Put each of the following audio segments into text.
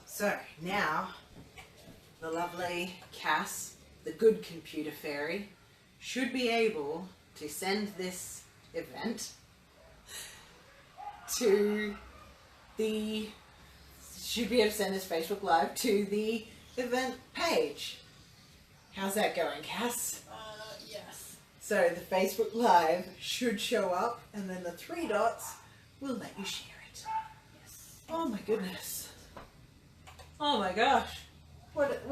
So now the lovely Cass, the good computer fairy, should be able to send this event to the, should be able to send this Facebook Live to the event page. How's that going, Cass? Yes. So the Facebook Live should show up and then the 3 dots will let you share it. Yes. Oh my goodness. Oh my gosh. What,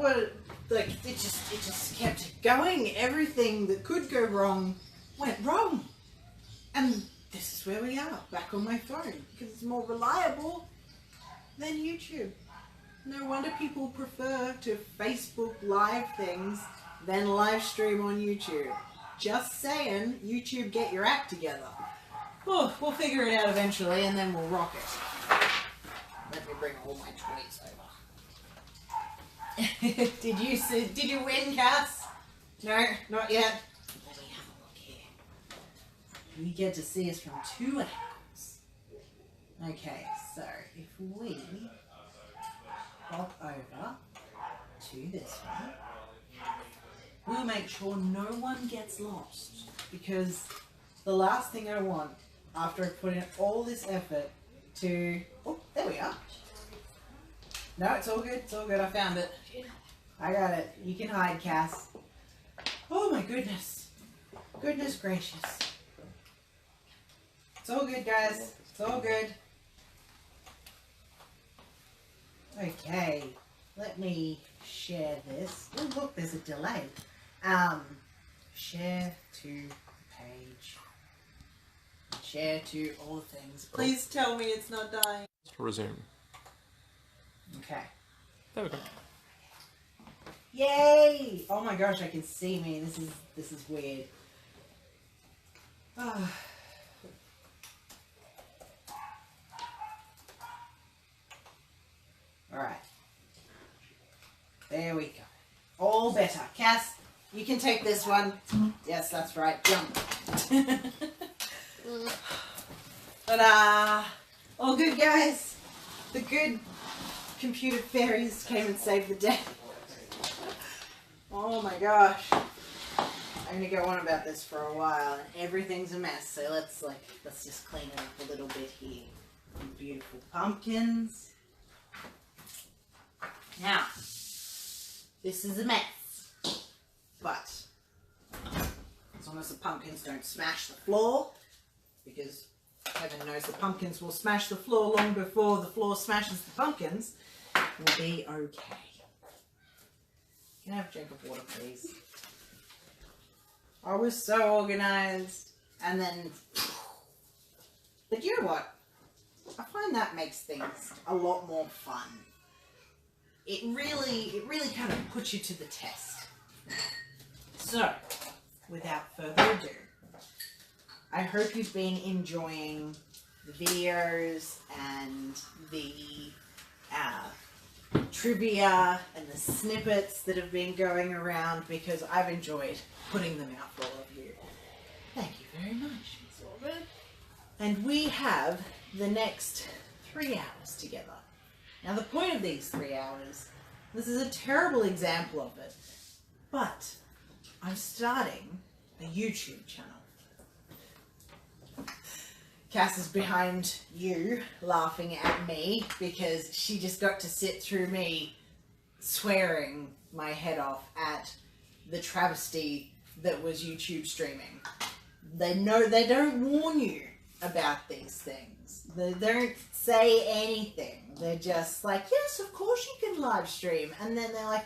like, it just kept going. Everything that could go wrong went wrong. And this is where we are, back on my phone, because it's more reliable than YouTube. No wonder people prefer to Facebook Live things than live stream on YouTube. Just saying, YouTube, get your act together. Oh, we'll figure it out eventually and then we'll rock it. Let me bring all my toys over. Did you win, Cass? No, not yet. Let me have a look here. You get to see us from 2 angles. Okay, so if we hop over to this one, we'll make sure no one gets lost, because the last thing I want after I put in all this effort to... Oh, there we are. No, it's all good. It's all good. I found it. I got it. You can hide, Cass. Oh my goodness. Goodness gracious. It's all good, guys. It's all good. Okay. Let me share this. Oh, look, there's a delay. Share to page. Share to all the things. Please tell me it's not dying. Resume. Okay. There we go. Yay! Oh my gosh, I can see me. This is weird. Alright. There we go. All better. Cass, you can take this one. Yes, that's right. Jump. But all good, guys. The good computer fairies came and saved the day. Oh my gosh. I'm gonna go on about this for a while and everything's a mess, so let's just clean it up a little bit here. Beautiful pumpkins. Now, this is a mess, but as long as the pumpkins don't smash the floor, because heaven knows the pumpkins will smash the floor long before the floor smashes the pumpkins, we'll be okay. Can I have a drink of water, please? I was so organized, and then, but you know what? I find that makes things a lot more fun. It really kind of puts you to the test. So, without further ado, I hope you've been enjoying the videos and the trivia and the snippets that have been going around, because I've enjoyed putting them out for all of you. Thank you very much. It's all good. And we have the next 3 hours together. Now the point of these 3 hours, this is a terrible example of it, but I'm starting a YouTube channel. Cass is behind you laughing at me because she just got to sit through me swearing my head off at the travesty that was YouTube streaming. They don't warn you about these things. They don't say anything. They're just like, yes, of course you can live stream. And then they're like,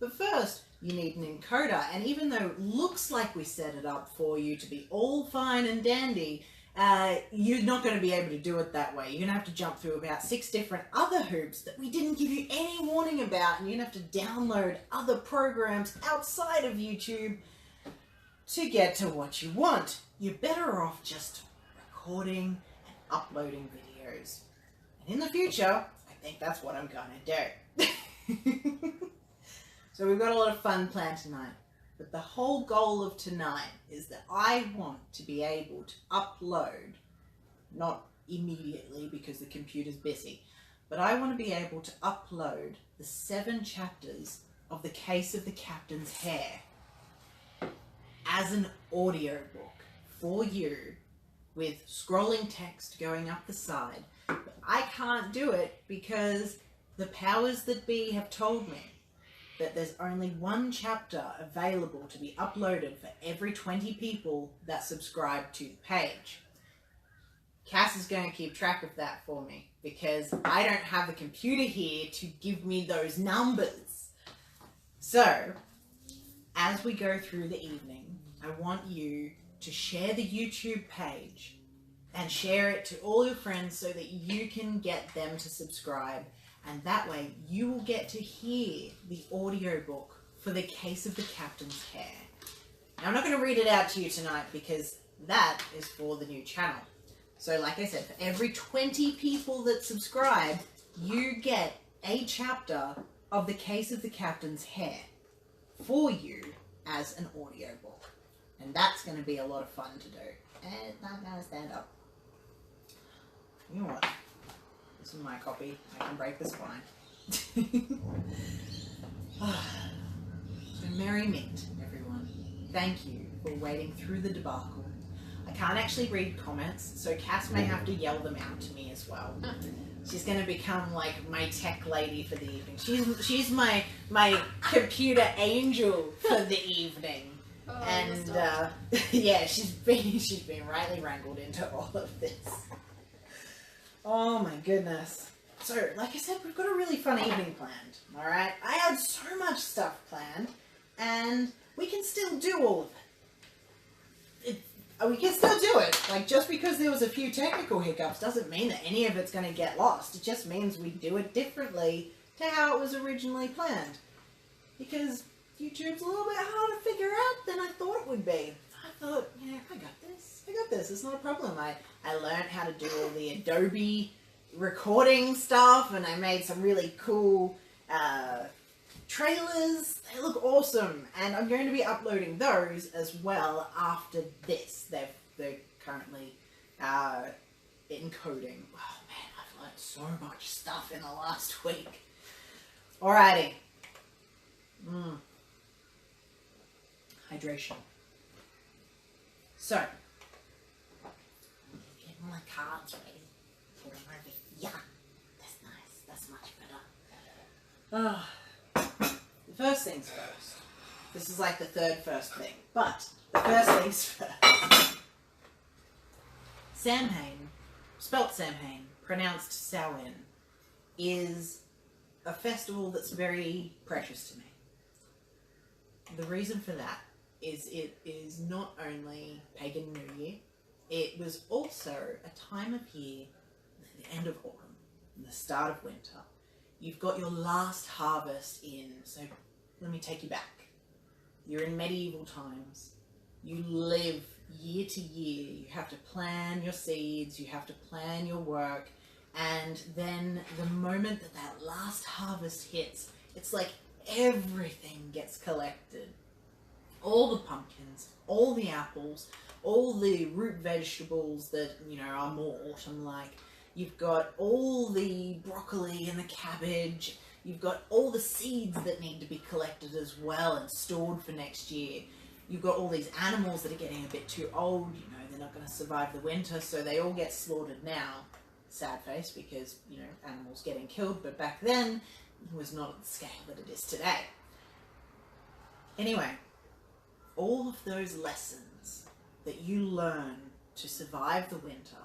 but first you need an encoder. And even though it looks like we set it up for you to be all fine and dandy, you're not going to be able to do it that way. You're going to have to jump through about 6 different other hoops that we didn't give you any warning about, and you're going to have to download other programs outside of YouTube. to get to what you want. You're better off just recording and uploading videos. And in the future, I think that's what I'm gonna do. So we've got a lot of fun planned tonight. But the whole goal of tonight is that I want to be able to upload, not immediately because the computer's busy, but I want to be able to upload the 7 chapters of The Case of the Captain's Hair as an audiobook for you with scrolling text going up the side. But I can't do it because the powers that be have told me that there's only 1 chapter available to be uploaded for every 20 people that subscribe to the page. Cass is going to keep track of that for me because I don't have the computer here to give me those numbers. So, as we go through the evening, I want you to share the YouTube page and share it to all your friends so that you can get them to subscribe. And that way you will get to hear the audiobook for The Case of the Captain's Hair. Now, I'm not going to read it out to you tonight because that is for the new channel. So like I said, for every 20 people that subscribe, you get a chapter of The Case of the Captain's Hair for you as an audiobook. And that's going to be a lot of fun to do. And it's not going to stand up. You know what? This is my copy. I can break the spine. So merry mint, everyone. Thank you for waiting through the debacle. I can't actually read comments, so Cass may have to yell them out to me as well. She's going to become like my tech lady for the evening. She's my computer angel for the evening. Oh, and yeah, she's been rightly wrangled into all of this. Oh my goodness. So, like I said, we've got a really fun evening planned, alright? I had so much stuff planned, and we can still do all of it. We can still do it. Like, just because there was a few technical hiccups doesn't mean that any of it's going to get lost. It just means we do it differently to how it was originally planned. Because YouTube's a little bit harder to figure out than I thought it would be. I thought, you know, I got this. It's not a problem. I learned how to do all the Adobe recording stuff, and I made some really cool trailers. They look awesome, and I'm going to be uploading those as well after this. They're currently encoding. Oh man, I've learned so much stuff in the last week. Alrighty. Hydration. So, getting my cards ready for the movie. Yeah, that's nice. That's much better. The first things first. This is like the third first thing, but the first things first. Samhain, spelt Samhain, pronounced Samhain, is a festival that's very precious to me. The reason for that is it is not only pagan New Year, it was also a time of year, the end of autumn, and the start of winter. You've got your last harvest in, so let me take you back. You're in medieval times. You live year to year. You have to plan your seeds, you have to plan your work, and then the moment that that last harvest hits, it's like everything gets collected. All the pumpkins, all the apples, all the root vegetables that, you know, are more autumn-like. You've got all the broccoli and the cabbage. You've got all the seeds that need to be collected as well and stored for next year. You've got all these animals that are getting a bit too old. You know, they're not going to survive the winter, so they all get slaughtered now. Sad face, because, you know, animals getting killed, but back then it was not at the scale that it is today. Anyway, all of those lessons that you learn to survive the winter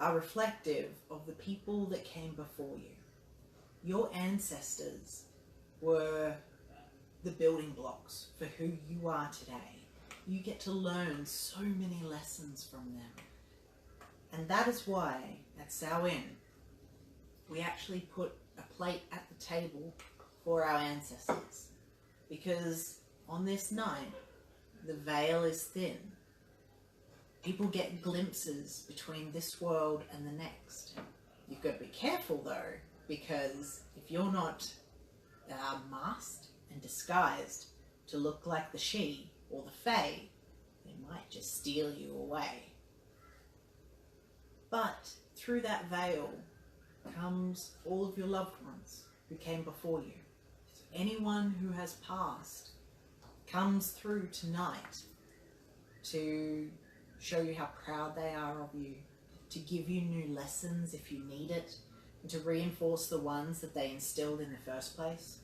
are reflective of the people that came before you. Your ancestors were the building blocks for who you are today. You get to learn so many lessons from them. And that is why at Samhain we actually put a plate at the table for our ancestors. Because on this night, the veil is thin. People get glimpses between this world and the next. You've got to be careful though, because if you're not masked and disguised to look like the she or the fae, they might just steal you away. But through that veil comes all of your loved ones who came before you. So anyone who has passed comes through tonight to show you how proud they are of you, to give you new lessons if you need it, and to reinforce the ones that they instilled in the first place.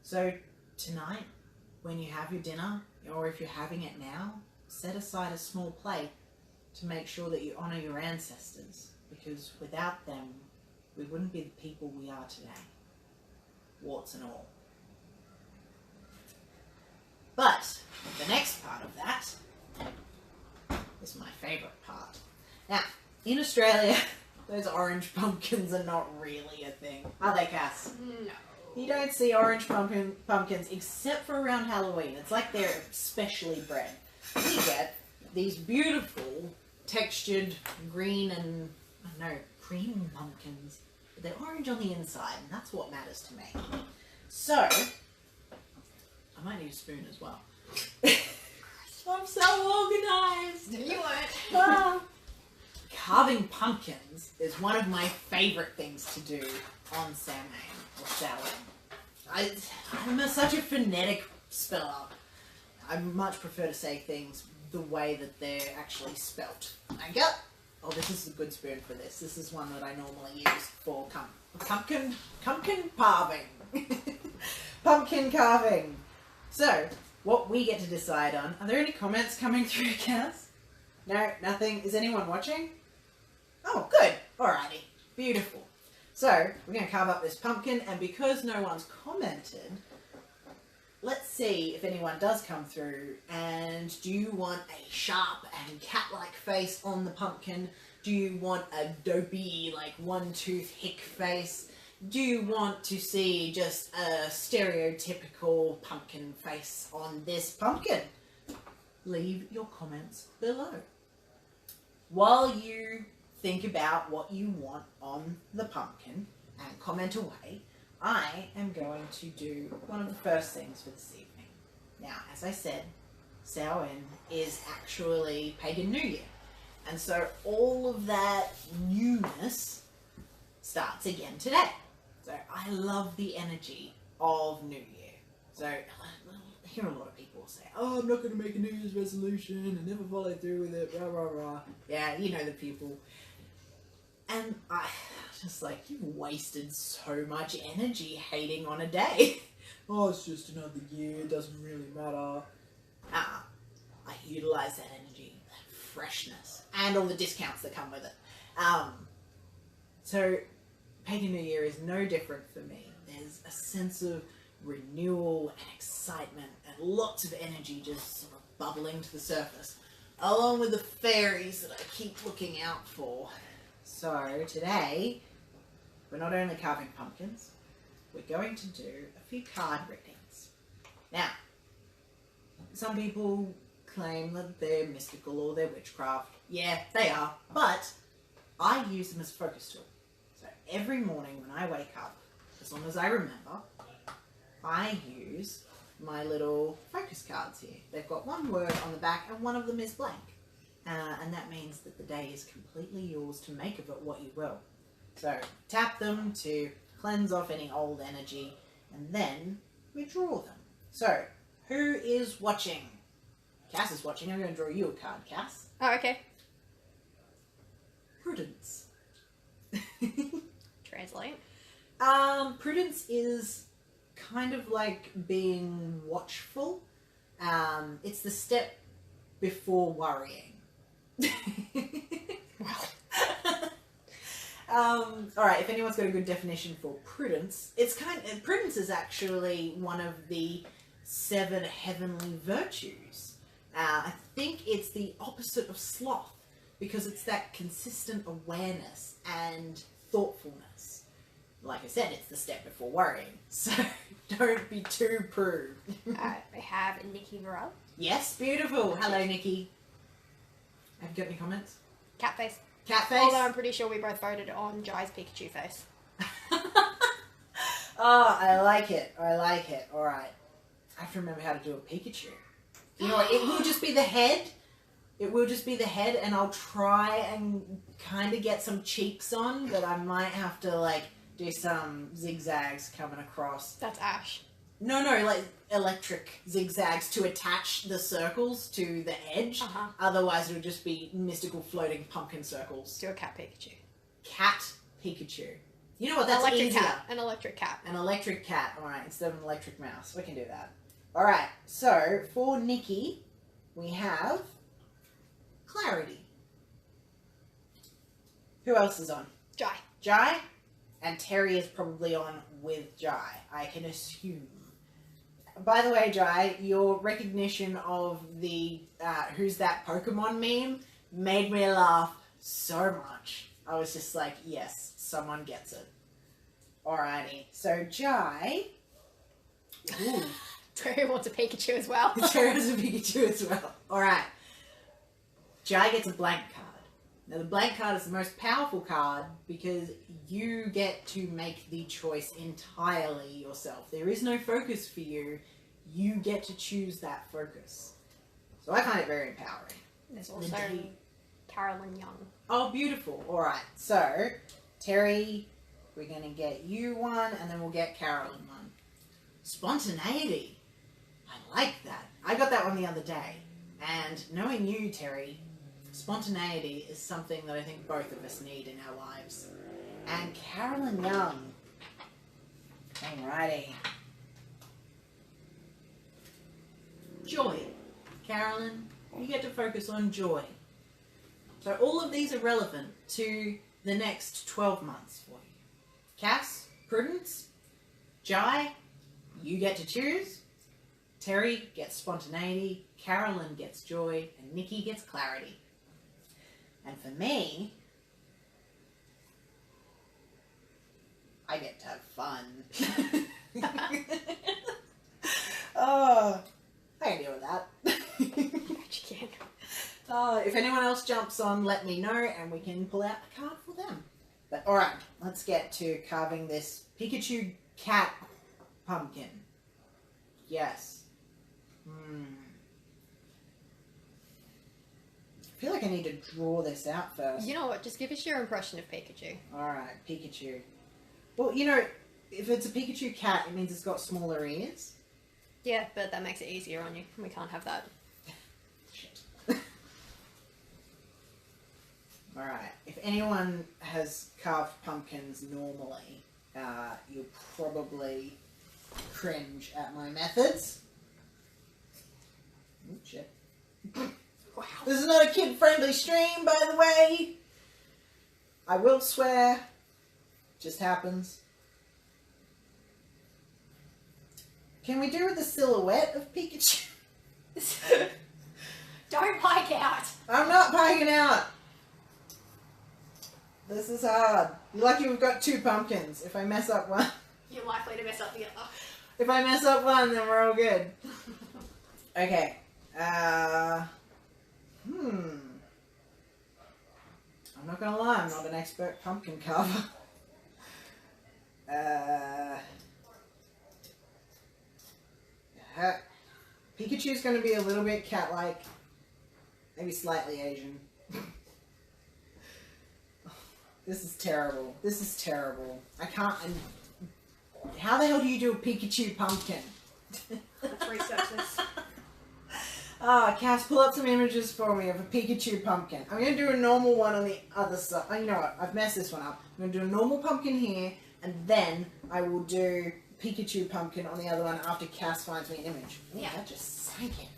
So tonight, when you have your dinner, or if you're having it now, set aside a small plate to make sure that you honour your ancestors, because without them, we wouldn't be the people we are today, warts and all. But the next part of that is my favourite part. Now, in Australia, those orange pumpkins are not really a thing, are they, Cass? No. You don't see orange pumpkins except for around Halloween. It's like they're specially bred. We get these beautiful textured green and, I don't know, cream pumpkins. But they're orange on the inside, and that's what matters to me. So, I might need a spoon as well. I'm so organised. You weren't. Ah. Carving pumpkins is one of my favourite things to do on Samhain or Samhain. I'm such a phonetic speller. I much prefer to say things the way that they're actually spelt. Oh, this is a good spoon for this. This is one that I normally use for pumpkin carving. Pumpkin carving. So, what we get to decide on. Are there any comments coming through, Cass? No, nothing. Is anyone watching? Oh, good. Alrighty. Beautiful. So, we're going to carve up this pumpkin, and because no one's commented, let's see if anyone does come through. And do you want a sharp and cat-like face on the pumpkin? Do you want a dopey, like, one-tooth hick face? Do you want to see just a stereotypical pumpkin face on this pumpkin? Leave your comments below. While you think about what you want on the pumpkin and comment away, I am going to do one of the first things for this evening. Now, as I said, Samhain is actually Pagan New Year. And so all of that newness starts again today. So I love the energy of New Year. So I hear a lot of people say, oh, I'm not going to make a New Year's resolution and never follow through with it, rah, rah, rah. Yeah, you know the people. And I just like, you've wasted so much energy hating on a day. Oh, it's just another year, it doesn't really matter. I utilize that energy, that freshness, and all the discounts that come with it. So Pagan New Year is no different for me. There's a sense of renewal and excitement and lots of energy just sort of bubbling to the surface, along with the fairies that I keep looking out for. So today, we're not only carving pumpkins, we're going to do a few card readings. Now, some people claim that they're mystical or they're witchcraft. Yeah, they are, but I use them as a focus tool. So every morning when I wake up, as long as I remember, I use my little focus cards here. They've got one word on the back and one of them is blank. And that means that the day is completely yours to make of it what you will. So tap them to cleanse off any old energy and then we draw them. So who is watching? Cass is watching. I'm going to draw you a card, Cass. Oh, okay. Prudence. Translate. Prudence is kind of like being watchful. It's the step before worrying. Alright, if anyone's got a good definition for prudence, prudence is actually one of the 7 heavenly virtues. I think it's the opposite of sloth, because it's that consistent awareness and thoughtfulness. Like I said, it's the step before worrying, so don't be too prude. I have Nikki Varel. Yes, beautiful. Hello, Nikki. Have you got any comments? Cat face. Cat face? Although I'm pretty sure we both voted on Jai's Pikachu face. Oh, I like it. I like it. Alright. I have to remember how to do a Pikachu. You know what? It will just be the head. It will just be the head, and I'll try and kind of get some cheeks on, but I might have to, like, do some zigzags coming across. That's Ash. No, like electric zigzags to attach the circles to the edge. Otherwise, it would just be mystical floating pumpkin circles. Do a cat Pikachu. Cat Pikachu. You know what? That's electric easier. cat. An electric cat. An electric cat. All right, instead of an electric mouse, we can do that. All right. So for Nikki, we have Clarity. Who else is on? Jai. Jai, and Terry is probably on with Jai. I can assume. By the way, Jai, your recognition of the "Who's that Pokemon" meme made me laugh so much. I was just like, yes, someone gets it. Alrighty, so Jai. Ooh. Terry wants a Pikachu as well. Terry has a Pikachu as well. Alright. Jai gets a blank card. Now the blank card is the most powerful card because you get to make the choice entirely yourself. There is no focus for you. You get to choose that focus. So I find it very empowering. There's also Carolyn Young. Oh, beautiful. Alright, so Terry, we're going to get you one, and then we'll get Carolyn one. Spontaneity. I like that. I got that one the other day. And knowing you, Terry, spontaneity is something that I think both of us need in our lives. And Carolyn Young. Alrighty. Joy. Carolyn, you get to focus on joy. So all of these are relevant to the next 12 months for you. Cass, Prudence, Jai, you get to choose. Terry gets spontaneity, Carolyn gets joy, and Nikki gets clarity. And for me, I get to have fun. Oh, I can deal with that. Bet you can. If anyone else jumps on, let me know, and we can pull out a card for them. But alright, let's get to carving this Pikachu cat pumpkin. Yes. I feel like I need to draw this out first. You know what? Just give us your impression of Pikachu. Alright, Pikachu. Well, you know, if it's a Pikachu cat, it means it's got smaller ears. Yeah, but that makes it easier on you. We can't have that. Shit. Alright, if anyone has carved pumpkins normally, you'll probably cringe at my methods. Oh, shit. Wow. This is not a kid-friendly stream, by the way. I will swear. Just happens. Can we do with the silhouette of Pikachu? Don't pike out. I'm not piking out. This is hard. You're lucky we've got two pumpkins. If I mess up one... You're likely to mess up the other. If I mess up one, then we're all good. Okay. I'm not gonna lie, I'm not an expert pumpkin carver. Pikachu's gonna be a little bit cat-like. Maybe slightly Asian. This is terrible. This is terrible. I can't... How the hell do you do a Pikachu pumpkin? Let's research this. Cass, pull up some images for me of a Pikachu pumpkin. I'm going to do a normal one on the other side. Oh, you know what? I've messed this one up. I'm going to do a normal pumpkin here, and then I will do Pikachu pumpkin on the other one after Cass finds me an image. Ooh, Yeah. That just sank it.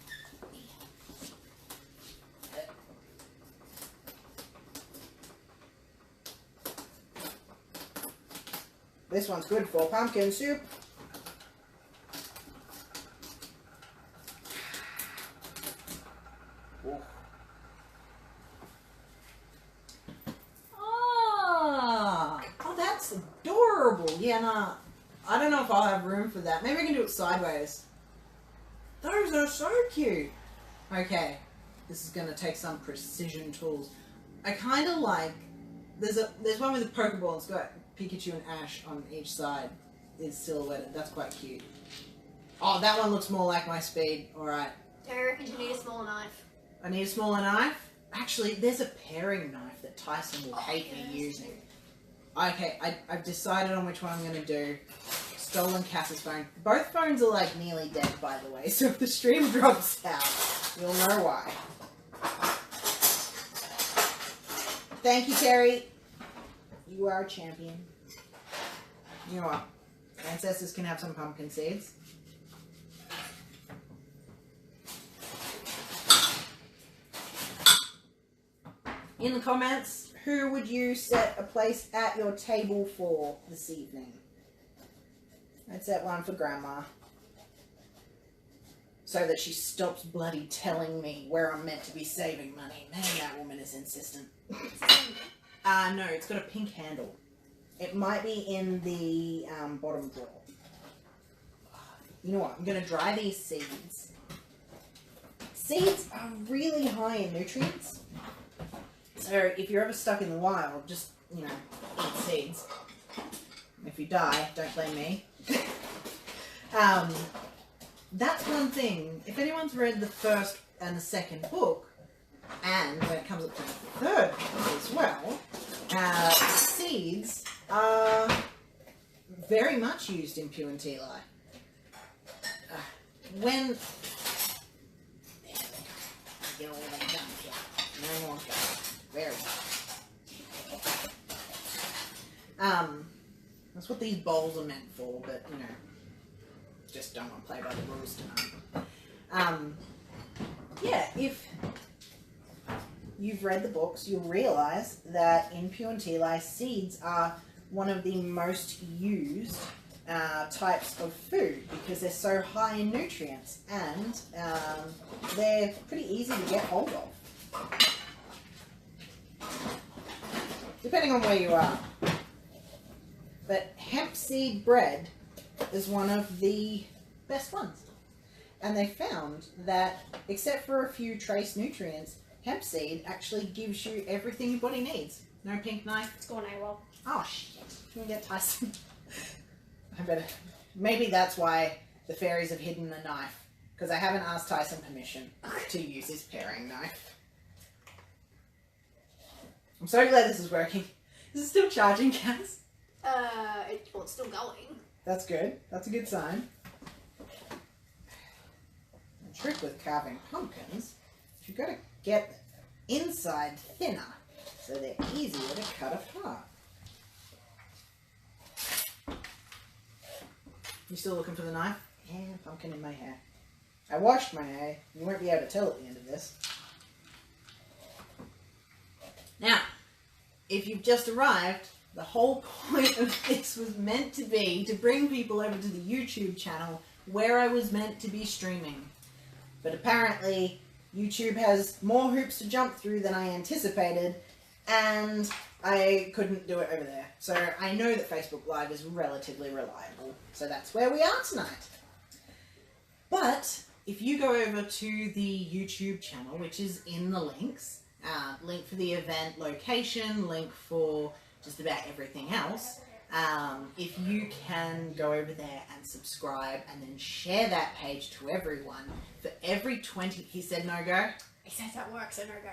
This one's good for pumpkin soup. Oh, that's adorable. Yeah, nah. I don't know if I'll have room for that. Maybe I can do it sideways. Those are so cute. Okay, this is going to take some precision tools. I kind of like... There's one with a Pokeball. It's got Pikachu and Ash on each side. It's silhouetted. That's quite cute. Oh, that one looks more like my speed. Alright. I reckon you need a smaller knife. I need a smaller knife. Actually, there's a paring knife that Tyson will hate me using. Okay, I've decided on which one I'm going to do. Stolen Cass's phone. Both phones are like nearly dead, by the way, so if the stream drops out, you'll know why. Thank you, Terry. You are a champion. You know what? Ancestors can have some pumpkin seeds. In the comments, who would you set a place at your table for this evening? I'd set one for Grandma. So that she stops bloody telling me where I'm meant to be saving money. Man, that woman is insistent. No, it's got a pink handle. It might be in the bottom drawer. You know what? I'm going to dry these seeds. Seeds are really high in nutrients. So if you're ever stuck in the wild, just, you know, eat seeds. If you die, don't blame me. That's one thing. If anyone's read the first and the second book, and when it comes up to the third book as well, seeds are very much used in Pure and Teli. When... Get all that done here. No more gum. Very well. That's what these bowls are meant for, but, you know, just don't want to play by the rules tonight. Yeah, if you've read the books, you'll realise that in Pure and Teli, seeds are one of the most used types of food because they're so high in nutrients and they're pretty easy to get hold of. Depending on where you are. But hemp seed bread is one of the best ones. And they found that, except for a few trace nutrients, hemp seed actually gives you everything your body needs. No pink knife. It's gone AWOL. Oh, shit. Can we get Tyson? I better... Maybe that's why the fairies have hidden the knife. Because I haven't asked Tyson permission to use his paring knife. I'm so glad this is working. Is it still charging, Cass? Well, it's still going. That's good. That's a good sign. The trick with carving pumpkins is you've got to get the inside thinner so they're easier to cut apart. You still looking for the knife? Yeah, pumpkin in my hair. I washed my hair. You won't be able to tell at the end of this. Now, if you've just arrived, the whole point of this was meant to be to bring people over to the YouTube channel where I was meant to be streaming. But apparently, YouTube has more hoops to jump through than I anticipated, and I couldn't do it over there. So I know that Facebook Live is relatively reliable, so that's where we are tonight. But if you go over to the YouTube channel, which is in the links, link for the event location, link for just about everything else. If you can go over there and subscribe and then share that page to everyone, for every 20... He said no go? He says at work, so no go.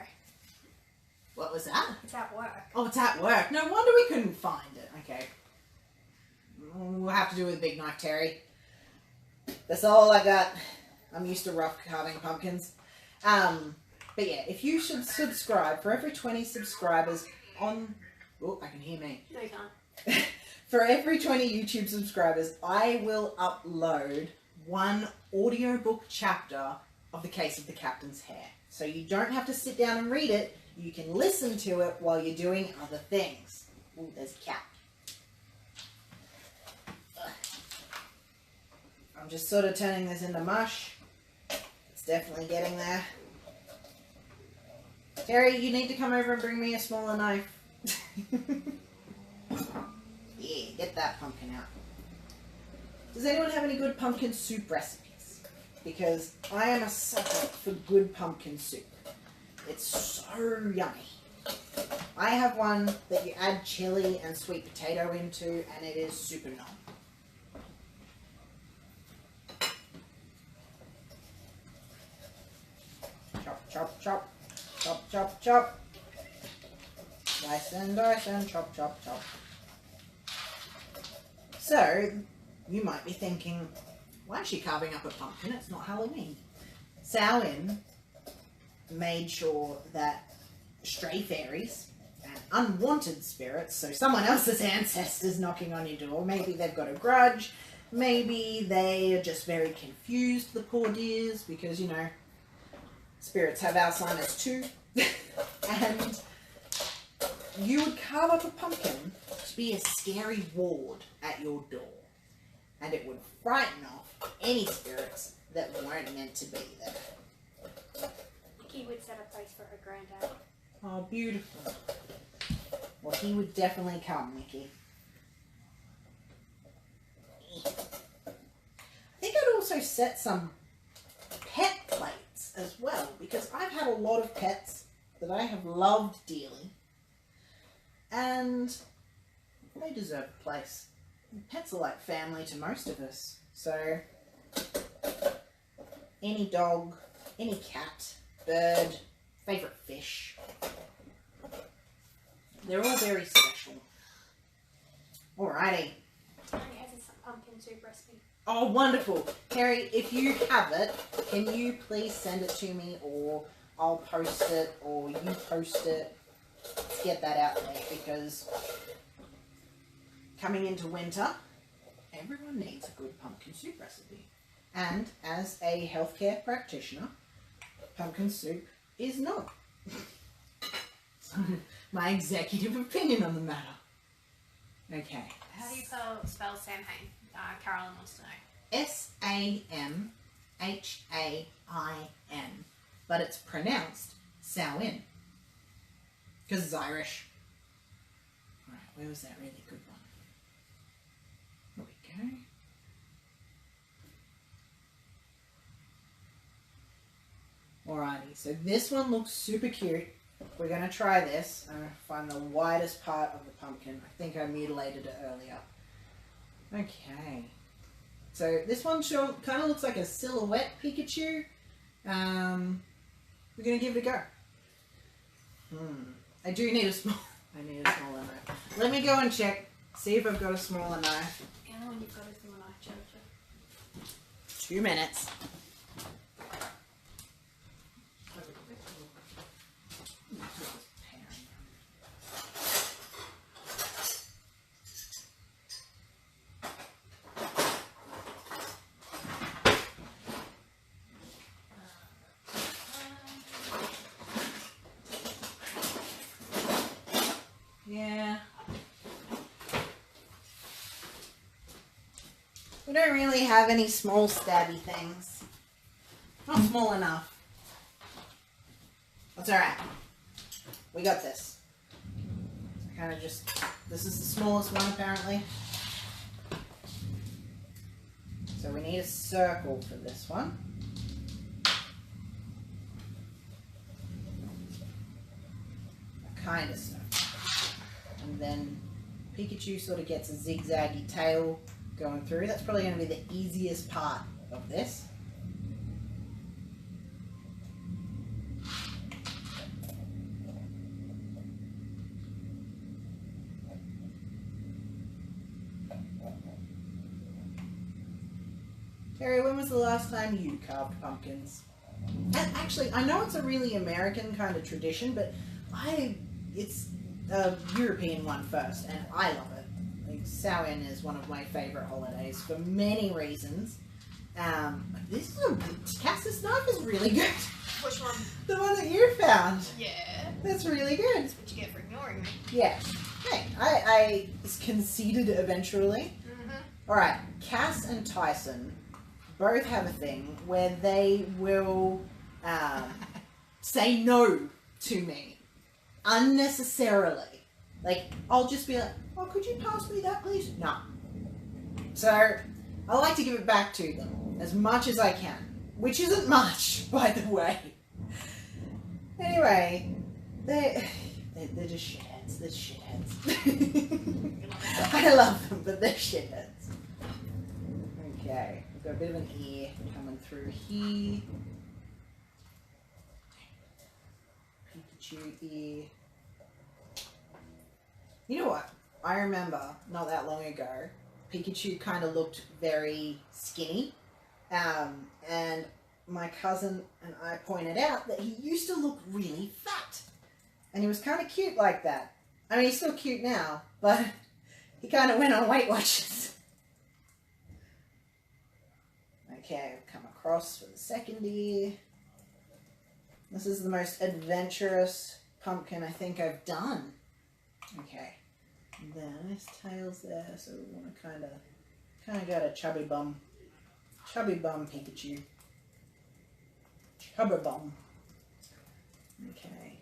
What was that? It's at work. Oh, it's at work. No wonder we couldn't find it. Okay. We'll have to do with a big knife, Terry. That's all I got. I'm used to rough carving pumpkins. But yeah, if you should subscribe, for every 20 subscribers on... Oh, I can hear me. No, you can't. For every 20 YouTube subscribers, I will upload one audiobook chapter of The Case of the Captain's Hair. So you don't have to sit down and read it. You can listen to it while you're doing other things. Oh, there's a cat. Ugh. I'm just sort of turning this into mush. It's definitely getting there. Terry, you need to come over and bring me a smaller knife. Yeah, get that pumpkin out. Does anyone have any good pumpkin soup recipes? because I am a sucker for good pumpkin soup. It's so yummy. I have one that you add chili and sweet potato into, and it is super nom. Chop, chop, chop. Chop, chop, chop. Dice and chop, chop, chop. So, you might be thinking, why is she carving up a pumpkin? It's not Halloween. Samhain made sure that stray fairies and unwanted spirits, so someone else's ancestors knocking on your door, maybe they've got a grudge, maybe they are just very confused, the poor dears, because, you know, spirits have Alzheimer's too. And you would carve up a pumpkin to be a scary ward at your door. And it would frighten off any spirits that weren't meant to be there. He would set a place for her granddad. Oh, beautiful. Well, he would definitely come, Nikki. I think I'd also set some pet plates as well, because I've had a lot of pets that I have loved dearly, and they deserve a place. Pets are like family to most of us, so any dog, any cat, bird, favourite fish, they're all very special. Alrighty. He has a pumpkin soup recipe. Oh, wonderful. Terry, if you have it, can you please send it to me, or I'll post it, or you post it. Let's get that out there, because coming into winter, everyone needs a good pumpkin soup recipe. And as a healthcare practitioner, pumpkin soup is not my executive opinion on the matter. Okay. How do you spell Samhain? Carolyn wants to know. Samhain, but it's pronounced Samhain because it's Irish. All right, where was that really good one? Here we go. Alrighty, so this one looks super cute. We're going to try this. I'm going to find the widest part of the pumpkin. I think I mutilated it earlier. Okay. So this one kind of looks like a silhouette Pikachu. We're going to give it a go. I do need a smaller knife. Let me go and check. See if I've got a smaller knife. And when you've got a smaller knife, Jojo. 2 minutes. Yeah. We don't really have any small stabby things. Not small enough. That's alright. We got this. Kind of just, this is the smallest one apparently. So we need a circle for this one. A kind of circle. And then Pikachu sort of gets a zigzaggy tail going through. That's probably going to be the easiest part of this. Terry, when was the last time you carved pumpkins? And actually, I know it's a really American kind of tradition, but it's a European one first, and I love it. Like, Samhain is one of my favourite holidays for many reasons. This Cass's knife is really good. Which one? The one that you found. Yeah. That's really good. That's what you get for ignoring me. Yeah. Hey, I conceded eventually. Alright, Cass and Tyson both have a thing where they will say no to me unnecessarily. Like, I'll just be like, oh, could you pass me that, please? No. So, I like to give it back to them as much as I can. which isn't much, by the way. Anyway, they're just shitheads. They're shitheads. I love them, but they're shitheads. Okay, we've got a bit of an ear coming through here. Pikachu ear. You know what? I remember not that long ago, Pikachu kind of looked very skinny. And my cousin and I pointed out that he used to look really fat. And he was kind of cute like that. I mean, he's still cute now, but he kind of went on Weight Watchers. Okay, I've come across for the second ear. This is the most adventurous pumpkin I think I've done. Okay, and then his tail's there, so we want to kind of got a chubby bum Pikachu. Chubby bum. Okay.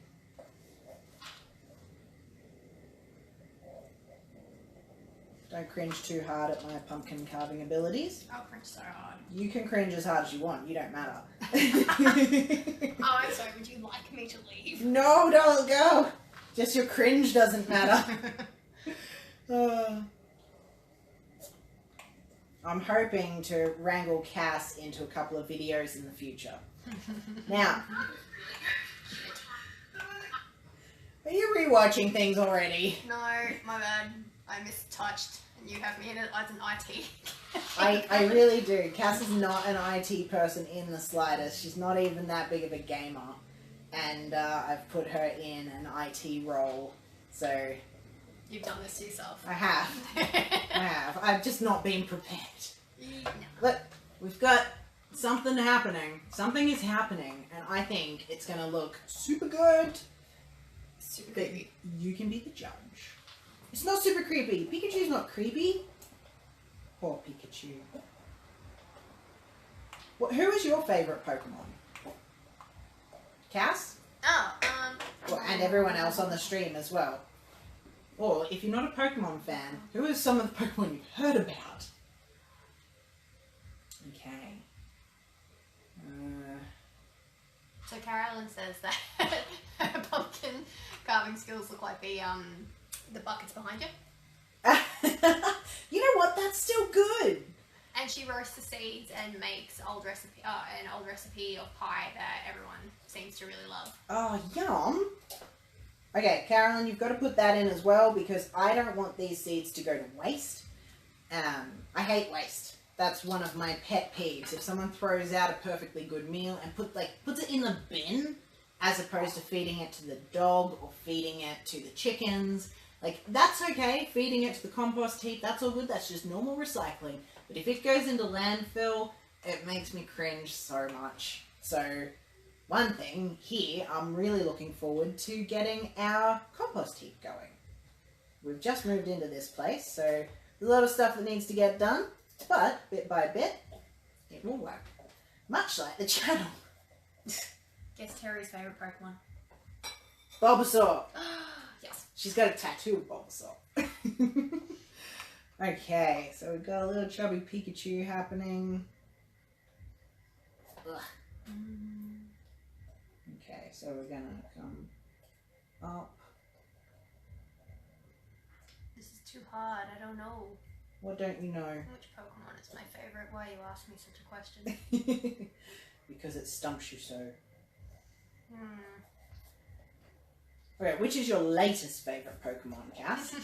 Don't cringe too hard at my pumpkin carving abilities. I'll cringe so hard. You can cringe as hard as you want. You don't matter. Oh, I'm sorry. Would you like me to leave? No, don't go. Just your cringe doesn't matter. I'm hoping to wrangle Cass into a couple of videos in the future. Now, are you rewatching things already? No, my bad. I mistouched, and you have me in it as an IT. I really do. Cass is not an IT person in the slightest. She's not even that big of a gamer. And I've put her in an IT role. So... You've done this to yourself. I have. I have. I've just not been prepared. No. Look, we've got something happening. Something is happening, and I think it's going to look super good. Super But creepy. you can be the judge. It's not super creepy. Pikachu's not creepy. Poor Pikachu. Who is your favourite Pokemon? Cass? Oh, Well, and everyone else on the stream as well. Or, if you're not a Pokemon fan, who are some of the Pokemon you've heard about? Okay. So Carolyn says that her pumpkin carving skills look like the buckets behind you. You know what? That's still good. And she roasts the seeds and makes an old recipe of pie that everyone seems to really love. Oh, yum. Okay, Carolyn, you've got to put that in as well because I don't want these seeds to go to waste. I hate waste. That's one of my pet peeves. If someone throws out a perfectly good meal and puts it in the bin as opposed to feeding it to the dog or feeding it to the chickens, like, that's okay. Feeding it to the compost heap, that's all good. That's just normal recycling. But if it goes into landfill, it makes me cringe so much. So, one thing here, I'm really looking forward to getting our compost heap going. We've just moved into this place, so there's a lot of stuff that needs to get done, but bit by bit, it will work. Much like the channel. Guess Terry's favourite Pokemon. Bulbasaur. Yes. She's got a tattoo of Bulbasaur. Okay, so we've got a little chubby Pikachu happening. Ugh. Okay, so we're gonna come up. This is too hard. I don't know. What don't you know? Which Pokemon is my favourite? Why you ask me such a question? Because it stumps you so. Hmm. Okay, which is your latest favourite Pokemon, Cass?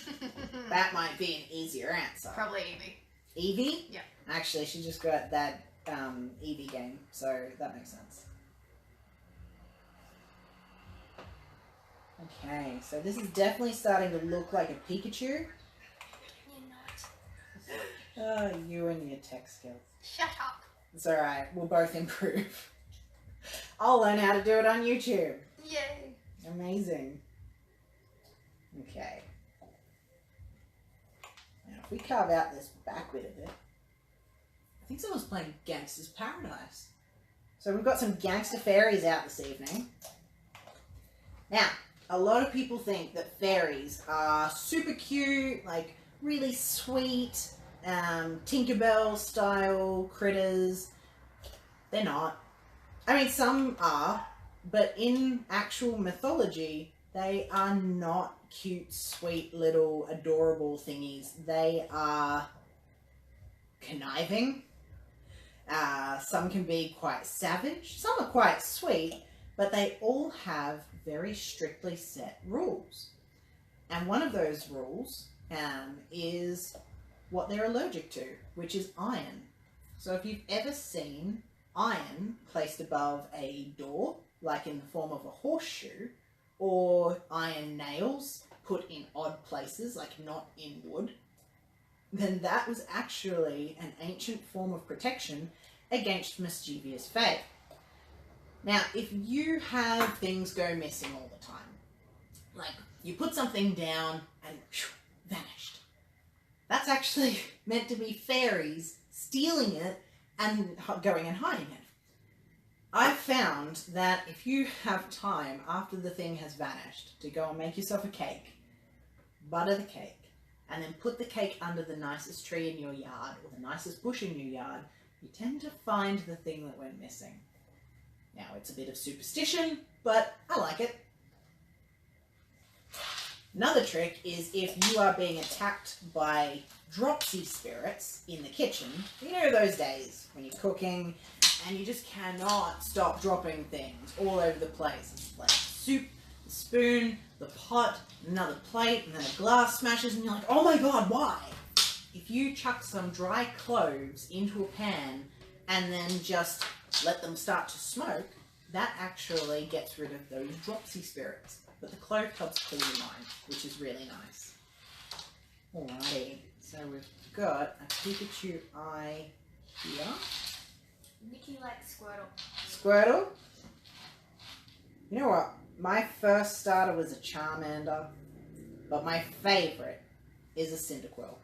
That might be an easier answer. Probably Eevee. Eevee? Yeah. Actually, she just got that Eevee game, so that makes sense. Okay, so this is definitely starting to look like a Pikachu. You're not. Oh, you and your tech skills. Shut up. It's alright, we'll both improve. I'll learn how to do it on YouTube. Yay. Amazing. Okay. Now, if we carve out this back bit of it, I think someone's playing Gangster's Paradise. So we've got some gangster fairies out this evening. Now, a lot of people think that fairies are super cute, like really sweet, Tinkerbell style critters. They're not. I mean, some are, but in actual mythology, they are not cute, sweet, little, adorable thingies. They are conniving. Some can be quite savage. Some are quite sweet, but they all have very strictly set rules. And one of those rules is what they're allergic to, which is iron. So if you've ever seen iron placed above a door, like in the form of a horseshoe, or iron nails put in odd places, like not in wood, then that was actually an ancient form of protection against mischievous fate. Now, if you have things go missing all the time, like you put something down and vanished, that's actually meant to be fairies stealing it and going and hiding it. I've found that if you have time after the thing has vanished to go and make yourself a cake, butter the cake, and then put the cake under the nicest tree in your yard or the nicest bush in your yard, you tend to find the thing that went missing. Now, it's a bit of superstition, but I like it. Another trick is if you are being attacked by dropsy spirits in the kitchen. You know those days when you're cooking and you just cannot stop dropping things all over the place. It's like soup, the spoon, the pot, another plate, and then a glass smashes, and you're like, oh my god, why? If you chuck some dry cloves into a pan and then just let them start to smoke, that actually gets rid of those dropsy spirits. But the clove helps clear your mind, which is really nice. Alrighty, so we've got a Pikachu eye here. Mickey likes Squirtle. Squirtle? You know what? My first starter was a Charmander, but my favourite is a Cyndaquil.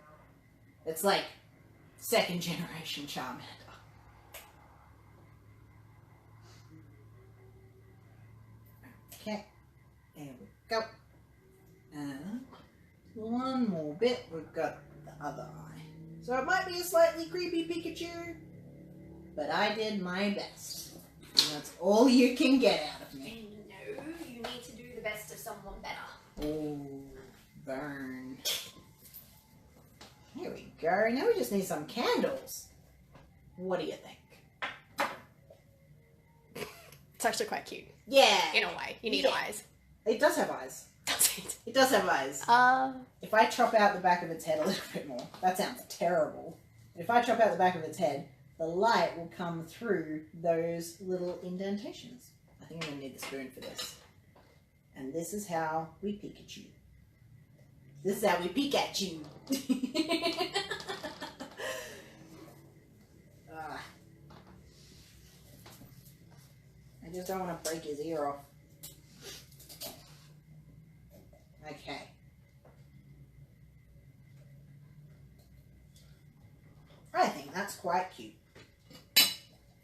It's like second generation Charmander. Okay, there we go. And one more bit, we've got the other eye. So it might be a slightly creepy Pikachu, but I did my best. And that's all you can get out of me. No, you need to do the best of someone better. Oh, burn. Here we go. Now we just need some candles. What do you think? It's actually quite cute. Yeah. In a way. You need eyes. It does have eyes. Does it? It does have eyes. If I chop out the back of its head a little bit more, that sounds terrible. If I chop out the back of its head, the light will come through those little indentations. I think I'm going to need the spoon for this. And this is how we Pikachu. This is how we Pikachu. I just don't want to break his ear off. Okay. I think that's quite cute.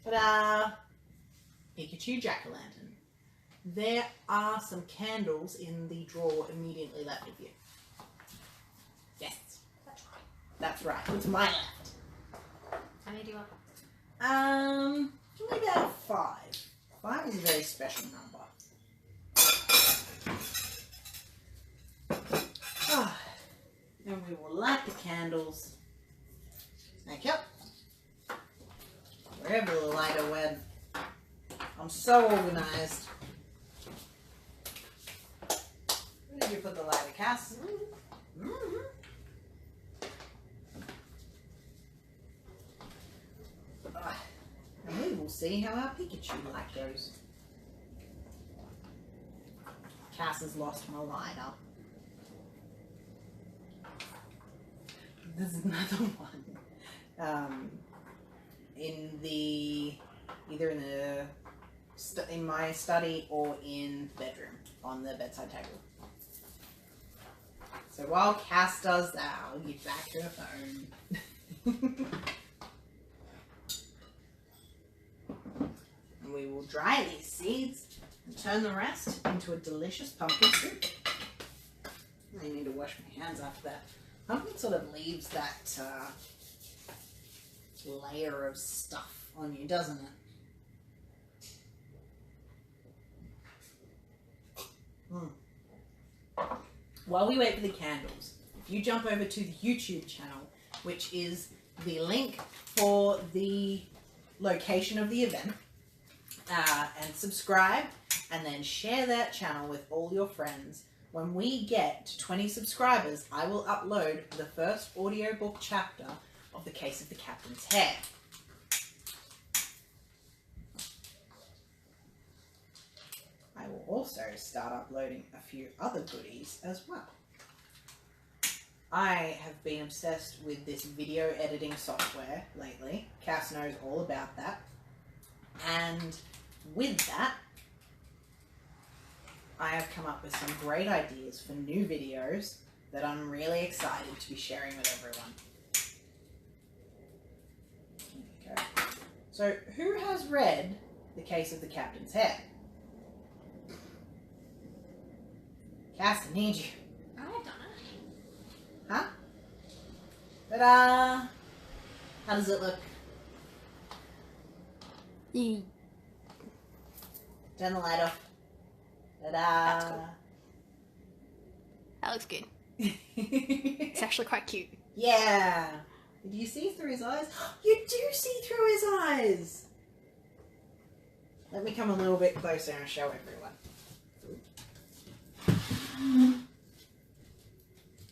Ta-da! Pikachu Jack-o'-lantern. There are some candles in the drawer immediately left of you. Yes. That's right. That's right. It's my left. How many do you want? Only about 5. 5 is a very special number. And we will light the candles. Thank you. Wherever the lighter went. I'm so organized. Where did you put the lighter, Cass? Mm-hmm. And we will see how our Pikachu light goes. Cass has lost my lighter. There's another one. Either in my study or in the bedroom on the bedside table. So while Cass does that, I'll get back to her phone. And we will dry these seeds and turn the rest into a delicious pumpkin soup. I need to wash my hands after that. Pumpkin sort of leaves that layer of stuff on you, doesn't it? While we wait for the candles, if you jump over to the YouTube channel, which is the link for the location of the event, and subscribe, and then share that channel with all your friends. When we get to 20 subscribers, I will upload the first audiobook chapter of The Case of the Captain's Hair. I will also start uploading a few other goodies as well. I have been obsessed with this video editing software lately. Cass knows all about that. And with that, I have come up with some great ideas for new videos that I'm really excited to be sharing with everyone. Okay. So, who has read The Case of the Captain's Hair? Cass, I need you. I have done it. Huh? Ta-da! How does it look? Turn the light off. Ta-da! That's cool. That looks good. It's actually quite cute. Yeah! Did you see through his eyes? You do see through his eyes! Let me come a little bit closer and show everyone.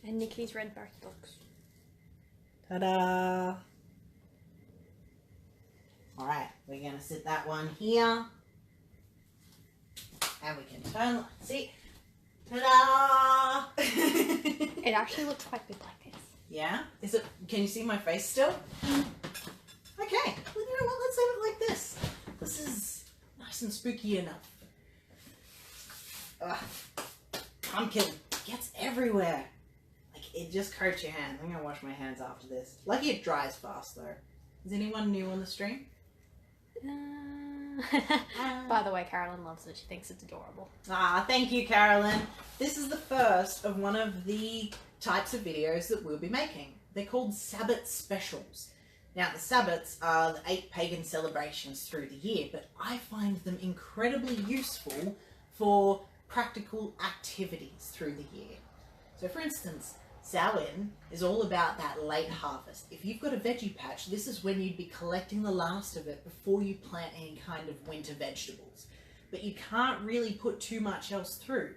And Nikki's red back books. Ta-da! Alright, we're going to sit that one here. And we can turn... See? Ta-da! It actually looks quite good like this. Yeah? Is it? Can you see my face still? Okay. Well, you know what? Let's leave it like this. This is nice and spooky enough. Pumpkin gets everywhere. Like, it just coats your hand. I'm going to wash my hands after this. Lucky it dries fast, though. Is anyone new on the stream? By the way, Carolyn loves it. She thinks it's adorable. Thank you, Carolyn. This is the first of one of the types of videos that we'll be making. They're called Sabbat Specials. Now, the Sabbats are the 8 pagan celebrations through the year, but I find them incredibly useful for practical activities through the year. So, for instance, Samhain is all about that late harvest. If you've got a veggie patch, this is when you'd be collecting the last of it before you plant any kind of winter vegetables. But you can't really put too much else through.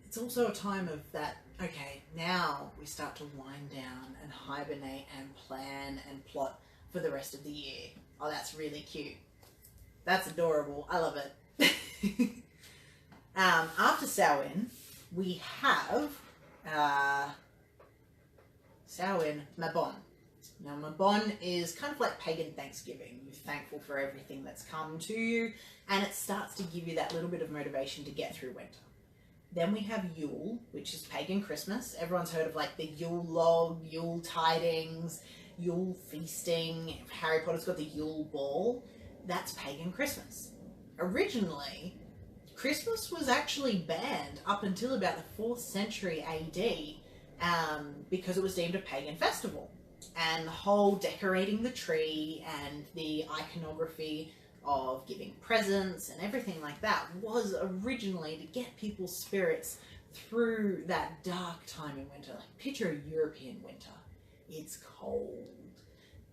It's also a time of that, okay, now we start to wind down and hibernate and plan and plot for the rest of the year. Oh, that's really cute. That's adorable. I love it. After Samhain, we have Samhain Mabon. Now, Mabon is kind of like pagan Thanksgiving. You're thankful for everything that's come to you, and it starts to give you that little bit of motivation to get through winter. Then we have Yule, which is pagan Christmas. Everyone's heard of like the Yule log, Yule tidings, Yule feasting. Harry Potter's got the Yule ball. That's pagan Christmas. Originally, Christmas was actually banned up until about the 4th century AD because it was deemed a pagan festival. And the whole decorating the tree and the iconography of giving presents and everything like that was originally to get people's spirits through that dark time in winter. Like, picture a European winter. It's cold.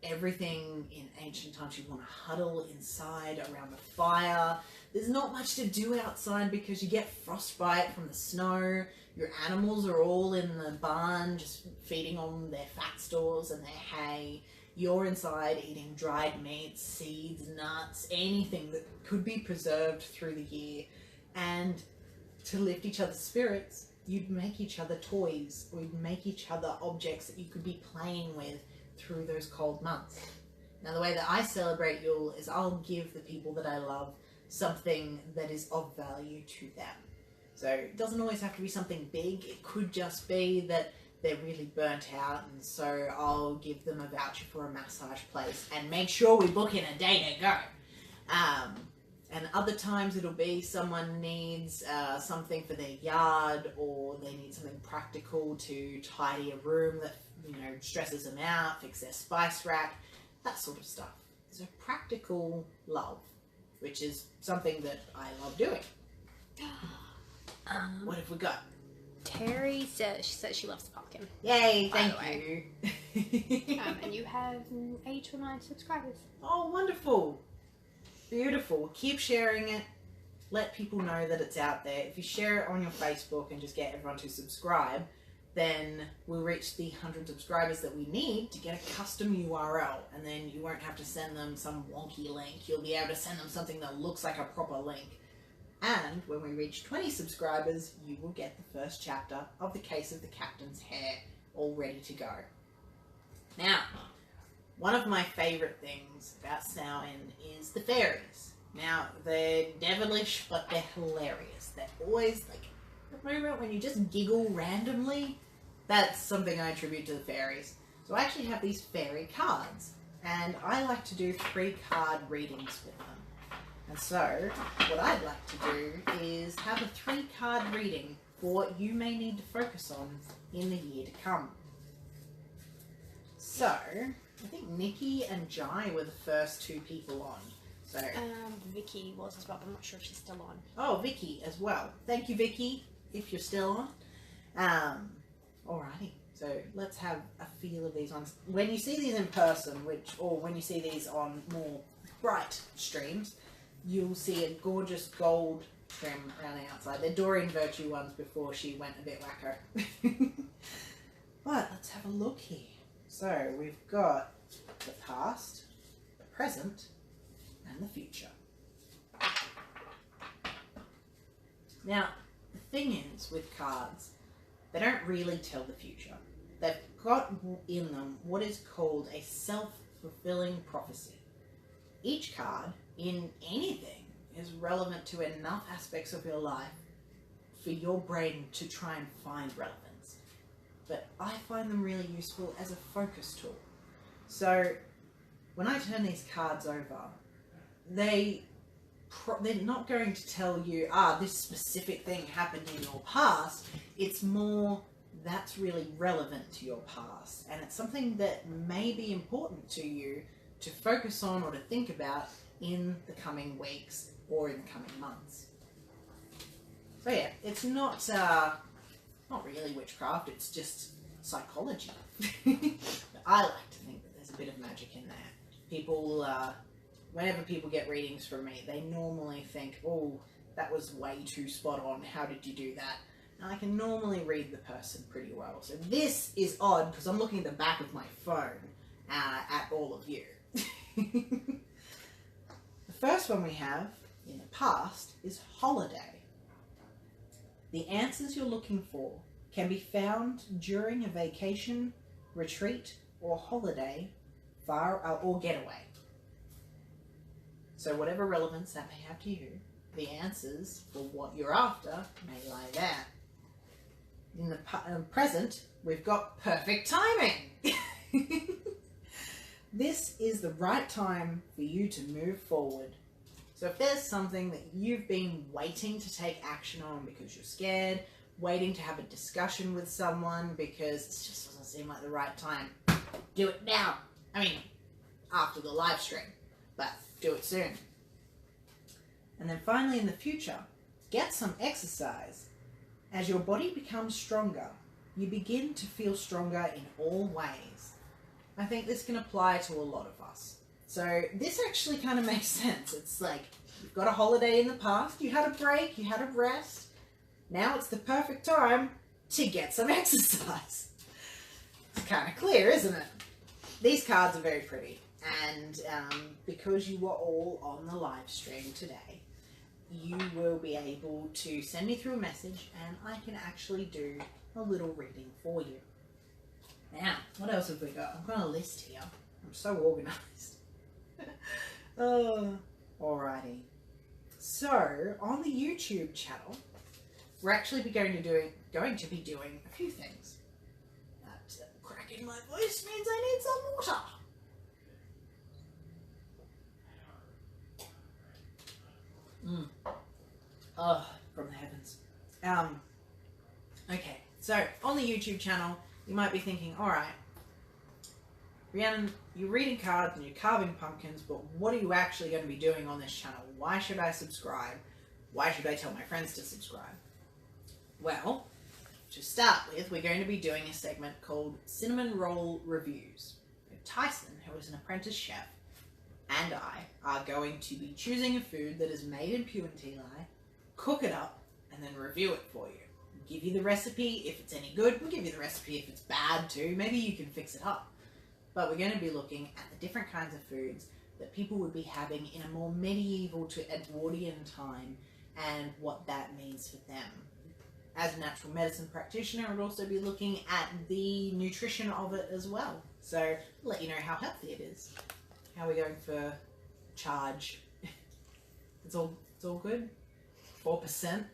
Everything in ancient times, you want to huddle inside around the fire. There's not much to do outside because you get frostbite from the snow. Your animals are all in the barn just feeding on their fat stores and their hay. You're inside eating dried meats, seeds, nuts, anything that could be preserved through the year. And to lift each other's spirits, you'd make each other toys, or you'd make each other objects that you could be playing with through those cold months. Now, the way that I celebrate Yule is I'll give the people that I love something that is of value to them. So it doesn't always have to be something big. It could just be that they're really burnt out, and so I'll give them a voucher for a massage place and make sure we book in a day to go. And other times it'll be someone needs something for their yard, or they need something practical to tidy a room that, you know, stresses them out, fix their spice rack, that sort of stuff. So practical love which is something that I love doing. What have we got? Terry says she loves the pumpkin. Yay, By thank you. And you have 8 or 9 subscribers. Oh, wonderful. Beautiful. Keep sharing it. Let people know that it's out there. If you share it on your Facebook and just get everyone to subscribe, then we'll reach the 100 subscribers that we need to get a custom URL. And then you won't have to send them some wonky link. You'll be able to send them something that looks like a proper link. And when we reach 20 subscribers, you will get the first chapter of The Case of the Captain's Hair all ready to go. Now, one of my favourite things about Samhain is the fairies. Now, they're devilish, but they're hilarious. They're always, like, the moment when you just giggle randomly, that's something I attribute to the fairies. So I actually have these fairy cards, and I like to do 3-card readings with them. And so, what I'd like to do is have a 3-card reading for what you may need to focus on in the year to come. So, I think Nikki and Jai were the first 2 people on. So, Vicky was as well, but I'm not sure if she's still on. oh, Vicky as well. Thank you, Vicky, if you're still on. Alrighty, so let's have a feel of these ones. When you see these in person, or when you see these on more bright streams, you'll see a gorgeous gold trim around the outside. They're Doreen Virtue ones before she went a bit wacko. But let's have a look here. So we've got the past, the present, and the future. Now, the thing is with cards, they don't really tell the future. They've got in them what is called a self-fulfilling prophecy. Each card in anything is relevant to enough aspects of your life for your brain to try and find relevance. But I find them really useful as a focus tool. So when I turn these cards over, they're not going to tell you, this specific thing happened in your past. It's more, that's really relevant to your past. And it's something that may be important to you to focus on or to think about in the coming weeks or in the coming months. So yeah, it's not really witchcraft, it's just psychology. I like to think that there's a bit of magic in there. People, whenever people get readings from me, they normally think, oh, that was way too spot on, how did you do that? And I can normally read the person pretty well. So this is odd because I'm looking at the back of my phone at all of you. The first one we have in the past is holiday. The answers you're looking for can be found during a vacation, retreat, or holiday, or getaway. So whatever relevance that may have to you, the answers for what you're after may lie there. In the present, we've got perfect timing. This is the right time for you to move forward. So if there's something that you've been waiting to take action on because you're scared, waiting to have a discussion with someone because it just doesn't seem like the right time, do it now. I mean, after the live stream, but do it soon. And then finally in the future, get some exercise. As your body becomes stronger, you begin to feel stronger in all ways. I think this can apply to a lot of us. So this actually kind of makes sense. It's like, you've got a holiday in the past, you had a break, you had a rest. Now it's the perfect time to get some exercise. It's kind of clear, isn't it? These cards are very pretty. And because you were all on the live stream today, you will be able to send me through a message and I can actually do a little reading for you. Now, what else have we got? I've got a list here. I'm so organised. Alrighty. So, on the YouTube channel, we're actually going to be doing a few things. That crack in my voice means I need some water. Oh, from the heavens. Okay, so on the YouTube channel, you might be thinking, alright, Rhiannon, you're reading cards and you're carving pumpkins, but what are you actually going to be doing on this channel? Why should I subscribe? Why should I tell my friends to subscribe? Well, to start with, we're going to be doing a segment called Cinnamon Roll Reviews. Tyson, who is an apprentice chef, and I are going to be choosing a food that is made in Puantilai, cook it up, and then review it for you. We'll give you the recipe if it's any good. We'll give you the recipe if it's bad too. Maybe you can fix it up. But we're going to be looking at the different kinds of foods that people would be having in a more medieval to Edwardian time and what that means for them. As a natural medicine practitioner, I would also be looking at the nutrition of it as well. So, I'll let you know how healthy it is. How are we going for charge? It's all good? 4%?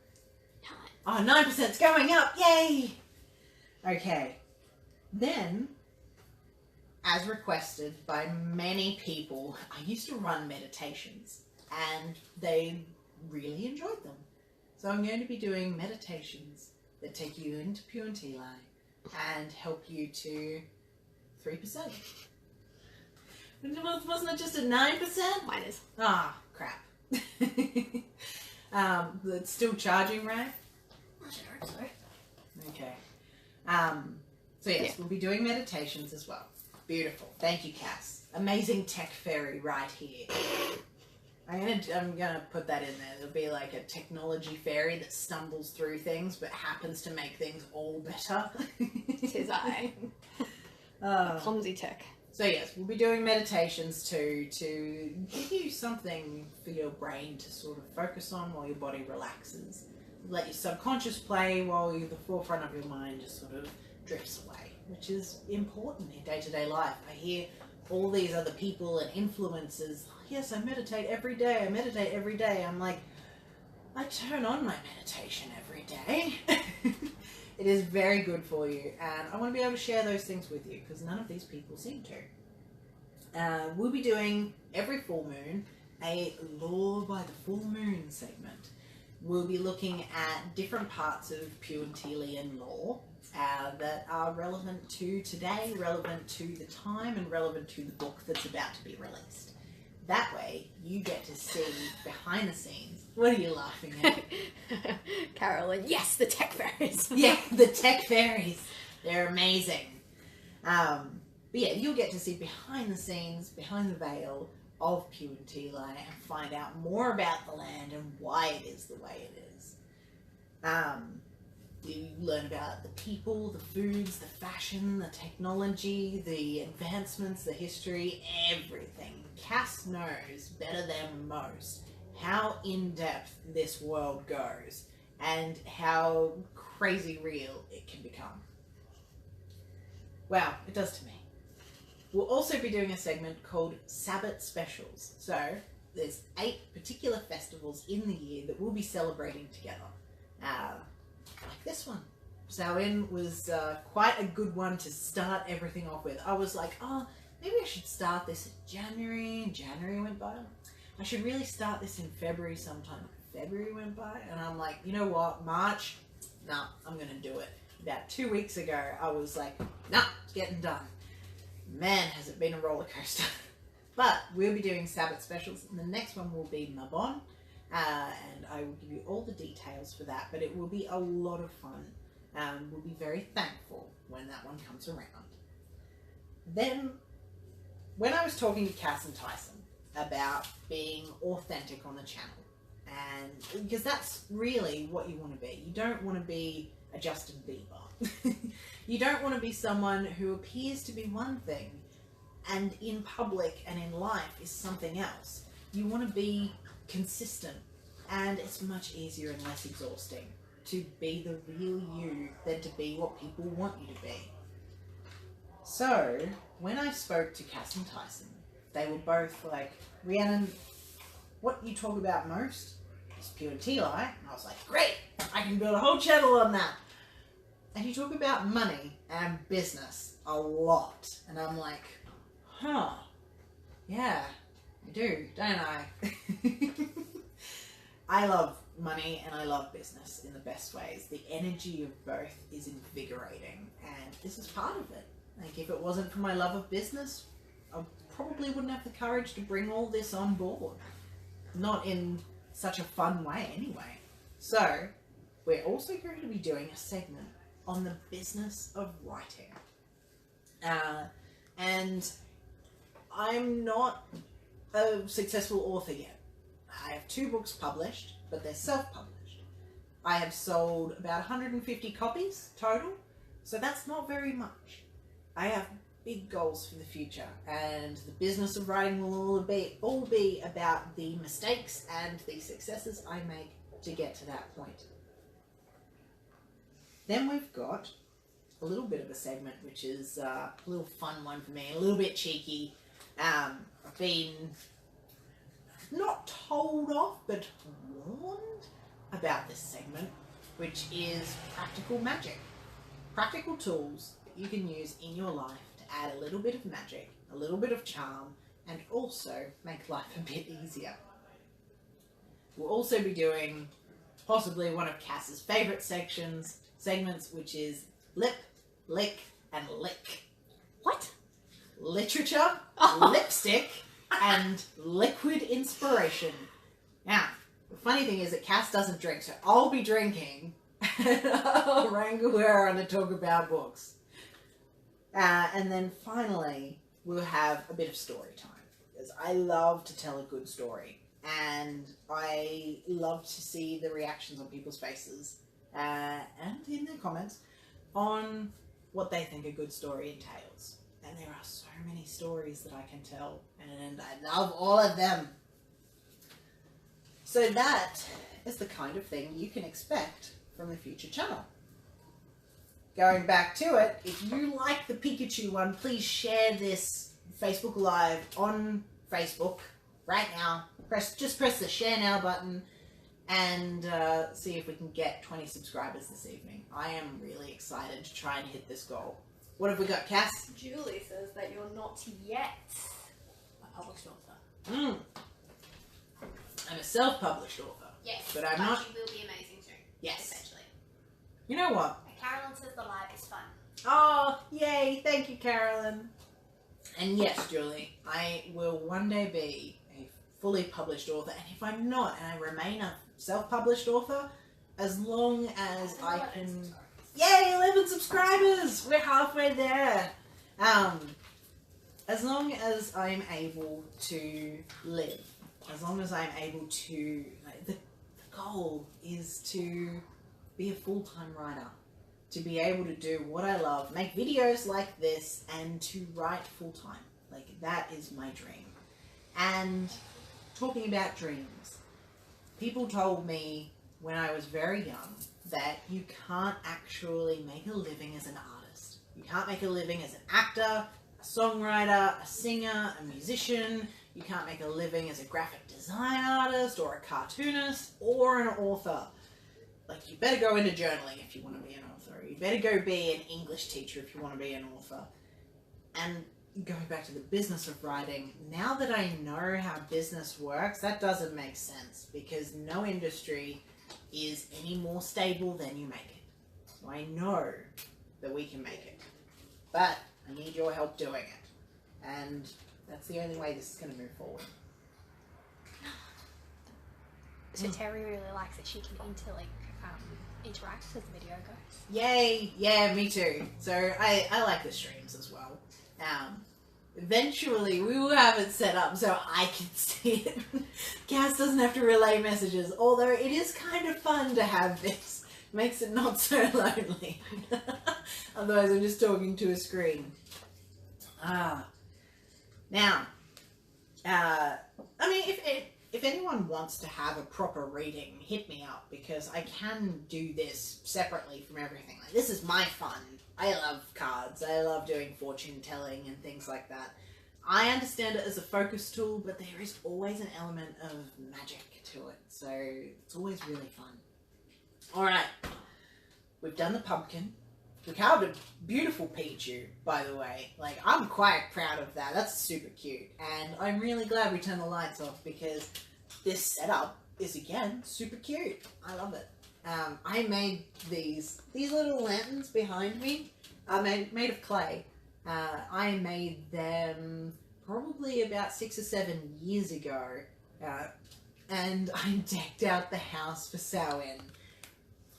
Oh, 9%, it's going up, yay! Okay, then, as requested by many people, I used to run meditations, and they really enjoyed them. So I'm going to be doing meditations that take you into Puantilai and help you to 3%. Wasn't it just a 9%? Mine is. Ah, crap. It's still charging, right? I should hope so. Okay. So yes, we'll be doing meditations as well. Beautiful. Thank you, Cass. Amazing tech fairy right here. I'm gonna put that in there. There'll be like a technology fairy that stumbles through things but happens to make things all better. Tis I. Clumsy tech. So yes, we'll be doing meditations too to give you something for your brain to sort of focus on while your body relaxes. Let your subconscious play while the forefront of your mind just sort of drifts away, which is important in day-to-day life. I hear all these other people and influencers, oh, yes, I meditate every day. I'm like, I turn on my meditation every day. It is very good for you, and I want to be able to share those things with you because none of these people seem to. We'll be doing every full moon a Law by the Full Moon segment. We'll be looking at different parts of Puantilian law that are relevant to today, relevant to the time, and relevant to the book that's about to be released. That way, you get to see behind the scenes. What are you laughing at? Carolyn, yes, the tech fairies. Yeah, the tech fairies. They're amazing. But yeah, you'll get to see behind the scenes, behind the veil of Puantilai and find out more about the land and why it is the way it is. You learn about the people, the foods, the fashion, the technology, the advancements, the history, everything. Cass knows better than most how in-depth this world goes and how crazy real it can become. Well, it does to me. We'll also be doing a segment called Sabbat Specials. So, there's 8 particular festivals in the year that we'll be celebrating together. Like this one. Samhain was quite a good one to start everything off with. I was like, oh, maybe I should start this in January. January went by. I should really start this in February sometime. February went by, and I'm like, you know what, March? Nah, I'm going to do it. About 2 weeks ago, I was like, nah, it's getting done. Man, has it been a roller coaster. But we'll be doing Sabbat Specials, and the next one will be Mabon, and I will give you all the details for that, but it will be a lot of fun. We'll be very thankful when that one comes around. Then, when I was talking to Cass and Tyson about being authentic on the channel, and because that's really what you want to be. You don't want to be a Justin Bieber. You don't want to be someone who appears to be one thing and in public and in life is something else. You want to be consistent, and it's much easier and less exhausting to be the real you than to be what people want you to be. So, when I spoke to Cass and Tyson, they were both like, Rhiannon, what you talk about most is Puantilai. And I was like, great, I can build a whole channel on that. And you talk about money and business a lot. And I'm like, huh, yeah, I do, don't I? I love money and I love business in the best ways. The energy of both is invigorating, and this is part of it. Like, if it wasn't for my love of business, I probably wouldn't have the courage to bring all this on board. Not in such a fun way, anyway. So, we're also going to be doing a segment on the business of writing. And I'm not a successful author yet. I have 2 books published, but they're self-published. I have sold about 150 copies total, so that's not very much. I have big goals for the future, and the business of writing will all be about the mistakes and the successes I make to get to that point. Then we've got a little bit of a segment, which is a little fun one for me, a little bit cheeky. I've been not told off, but warned about this segment, which is practical magic. Practical tools that you can use in your life to add a little bit of magic, a little bit of charm, and also make life a bit easier. We'll also be doing possibly one of Cass's favourite segments, which is Lip, Lick, and Lick. What? Literature, lipstick, and liquid inspiration. Now, the funny thing is that Cass doesn't drink, so I'll be drinking, and I'll wrangle her on to talk about books. And then finally, we'll have a bit of story time, because I love to tell a good story, and I love to see the reactions on people's faces, and in their comments, on what they think a good story entails. And there are so many stories that I can tell, and I love all of them. So that is the kind of thing you can expect from the future channel. Going back to it, if you like the Pikachu one, please share this Facebook Live on Facebook right now. Just press the share now button and see if we can get 20 subscribers this evening. I am really excited to try and hit this goal. What have we got, Cass? Julie says that you're not yet a published author. I'm a self-published author. Yes, but I'm not. You will be amazing soon. Yes. Eventually. You know what? And Carolyn says the live is fun. Oh, yay! Thank you, Carolyn. And yes, Julie, I will one day be a fully published author. And if I'm not, and I remain a self-published author, as long as I can. Yay, 11 subscribers! We're halfway there. As long as I'm able to live, as long as I'm able to, the goal is to be a full-time writer, to be able to do what I love, make videos like this, and to write full-time. Like, that is my dream. And talking about dreams, people told me when I was very young that you can't actually make a living as an artist. You can't make a living as an actor, a songwriter, a singer, a musician. You can't make a living as a graphic design artist or a cartoonist or an author. Like, you better go into journaling if you want to be an author. You better go be an English teacher if you want to be an author. And going back to the business of writing, now that I know how business works, that doesn't make sense, because no industry is any more stable than you make it. So I know that we can make it. But I need your help doing it. And that's the only way this is going to move forward. So Terry really likes that she can interact as the video goes. Yay! Yeah, me too. So I like the streams as well. Eventually we will have it set up so I can see it. Cass doesn't have to relay messages, although it is kind of fun to have this. Makes it not so lonely. Otherwise I'm just talking to a screen. Now, I mean, if anyone wants to have a proper reading, hit me up, because I can do this separately from everything. Like, this is my fun. I love cards. I love doing fortune telling and things like that. I understand it as a focus tool, but there is always an element of magic to it. So it's always really fun. Alright. We've done the pumpkin. We carved a beautiful Pikachu, by the way. Like, I'm quite proud of that. That's super cute. And I'm really glad we turned the lights off, because this setup is, again, super cute. I love it. I made these little lanterns behind me are made of clay. I made them probably about 6 or 7 years ago, and I decked out the house for Samhain.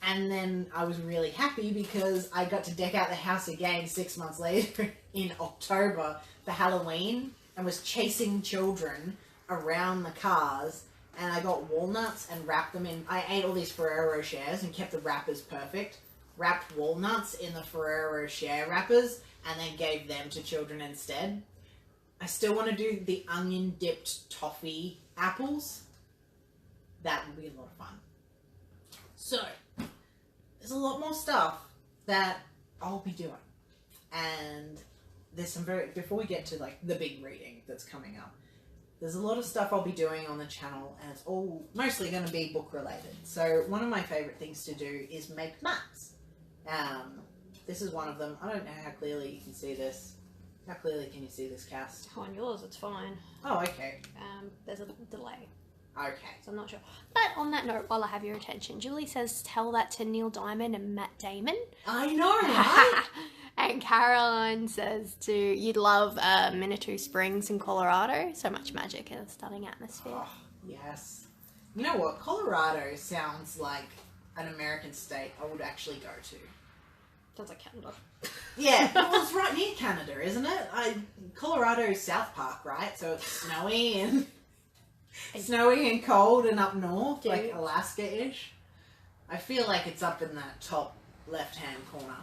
And then I was really happy because I got to deck out the house again 6 months later in October for Halloween, and was chasing children around the cars. And I got walnuts and wrapped them in. I ate all these Ferrero Rochers and kept the wrappers perfect. Wrapped walnuts in the Ferrero Rocher wrappers and then gave them to children instead. I still want to do the onion dipped toffee apples. That would be a lot of fun. So, there's a lot more stuff that I'll be doing. And there's some before we get to like the big reading that's coming up, there's a lot of stuff I'll be doing on the channel, and it's all mostly going to be book related. So one of my favorite things to do is make maps. This is one of them. I don't know how clearly you can see this. How clearly can you see this, Cass? On yours, it's fine. Oh, okay. There's a delay. Okay. So I'm not sure. But on that note, while I have your attention, Julie says tell that to Neil Diamond and Matt Damon. I know, right? And Caroline says you'd love Manitou Springs in Colorado. So much magic and a stunning atmosphere. Oh, yes. You know what? Colorado sounds like an American state I would actually go to. Sounds like Canada. Yeah, well, it's right near Canada, isn't it? Colorado's South Park, right? So it's snowy and cold and up north, Dude. like Alaska-ish. I feel like it's up in that top left-hand corner.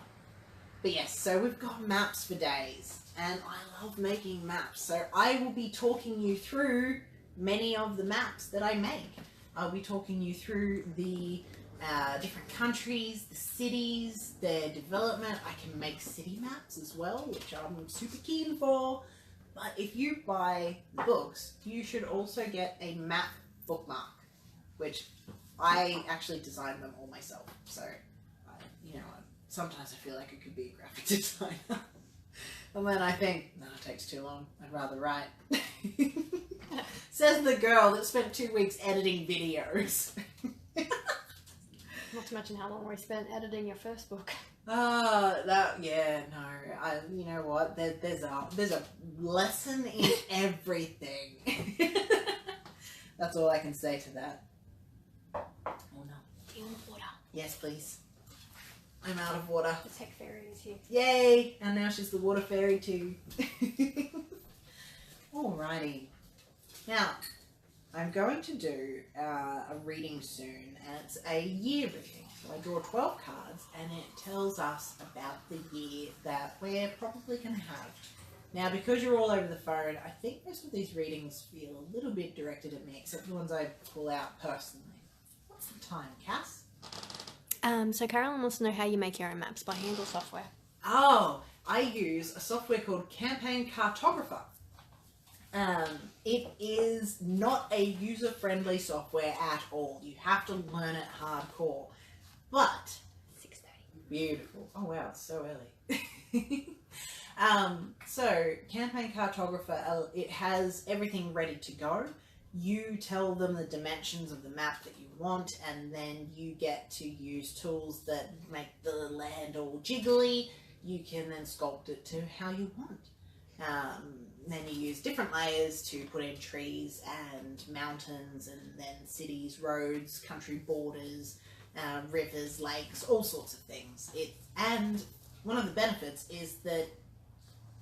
But yes, so we've got maps for days, and I love making maps. So I will be talking you through many of the maps that I make. I'll be talking you through the different countries, the cities, their development. I can make city maps as well, which I'm super keen for. But if you buy the books, you should also get a map bookmark, which I actually designed them all myself. So, sometimes I feel like I could be a graphic designer. And then I think, no, it takes too long. I'd rather write. Says the girl that spent 2 weeks editing videos. Not to mention how long we spent editing your first book. You know what? There's a lesson in everything. That's all I can say to that. Oh no. Do you want water? Yes, please. I'm out of water. The tech fairy is here. Yay! And now she's the water fairy too. Alrighty. Now, I'm going to do a reading soon, and it's a year reading. So I draw 12 cards, and it tells us about the year that we're probably going to have. Now, because you're all over the phone, I think most of these readings feel a little bit directed at me, except the ones I pull out personally. What's the time, Cass? So Carolyn wants to know how you make your own maps by hand or software. Oh, I use a software called Campaign Cartographer. It is not a user-friendly software at all. You have to learn it hardcore. But 6:30. Beautiful. Oh wow, it's so early. So Campaign Cartographer, it has everything ready to go. You tell them the dimensions of the map that you want, and then you get to use tools that make the land all jiggly. You can then sculpt it to how you want. Then you use different layers to put in trees and mountains, and then cities, roads, country borders, rivers, lakes, all sorts of things. And one of the benefits is that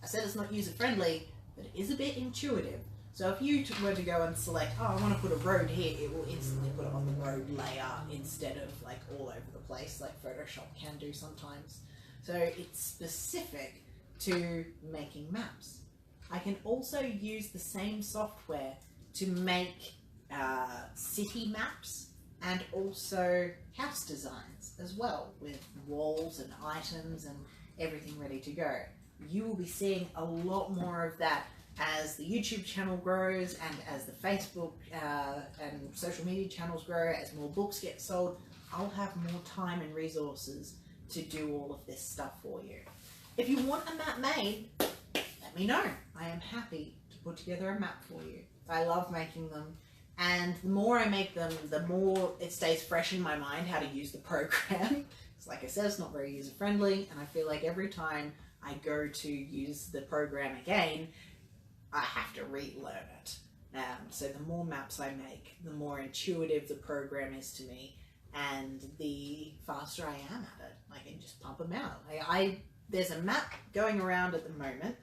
I said it's not user friendly, but it is a bit intuitive. So if you were to go and select, oh, I want to put a road here, it will instantly put it on the road layer instead of like all over the place like Photoshop can do sometimes. So it's specific to making maps. I can also use the same software to make city maps and also house designs as well, with walls and items and everything ready to go. You will be seeing a lot more of that as the YouTube channel grows and as the Facebook and social media channels grow, as more books get sold. I'll have more time and resources to do all of this stuff for you. If you want a map made, let me know. I am happy to put together a map for you. I love making them. And the more I make them, the more it stays fresh in my mind how to use the program. Because like I said, it's not very user-friendly, and I feel like every time I go to use the program again, I have to relearn it. So the more maps I make, the more intuitive the program is to me, and the faster I am at it. I can just pump them out. There's a map going around at the moment.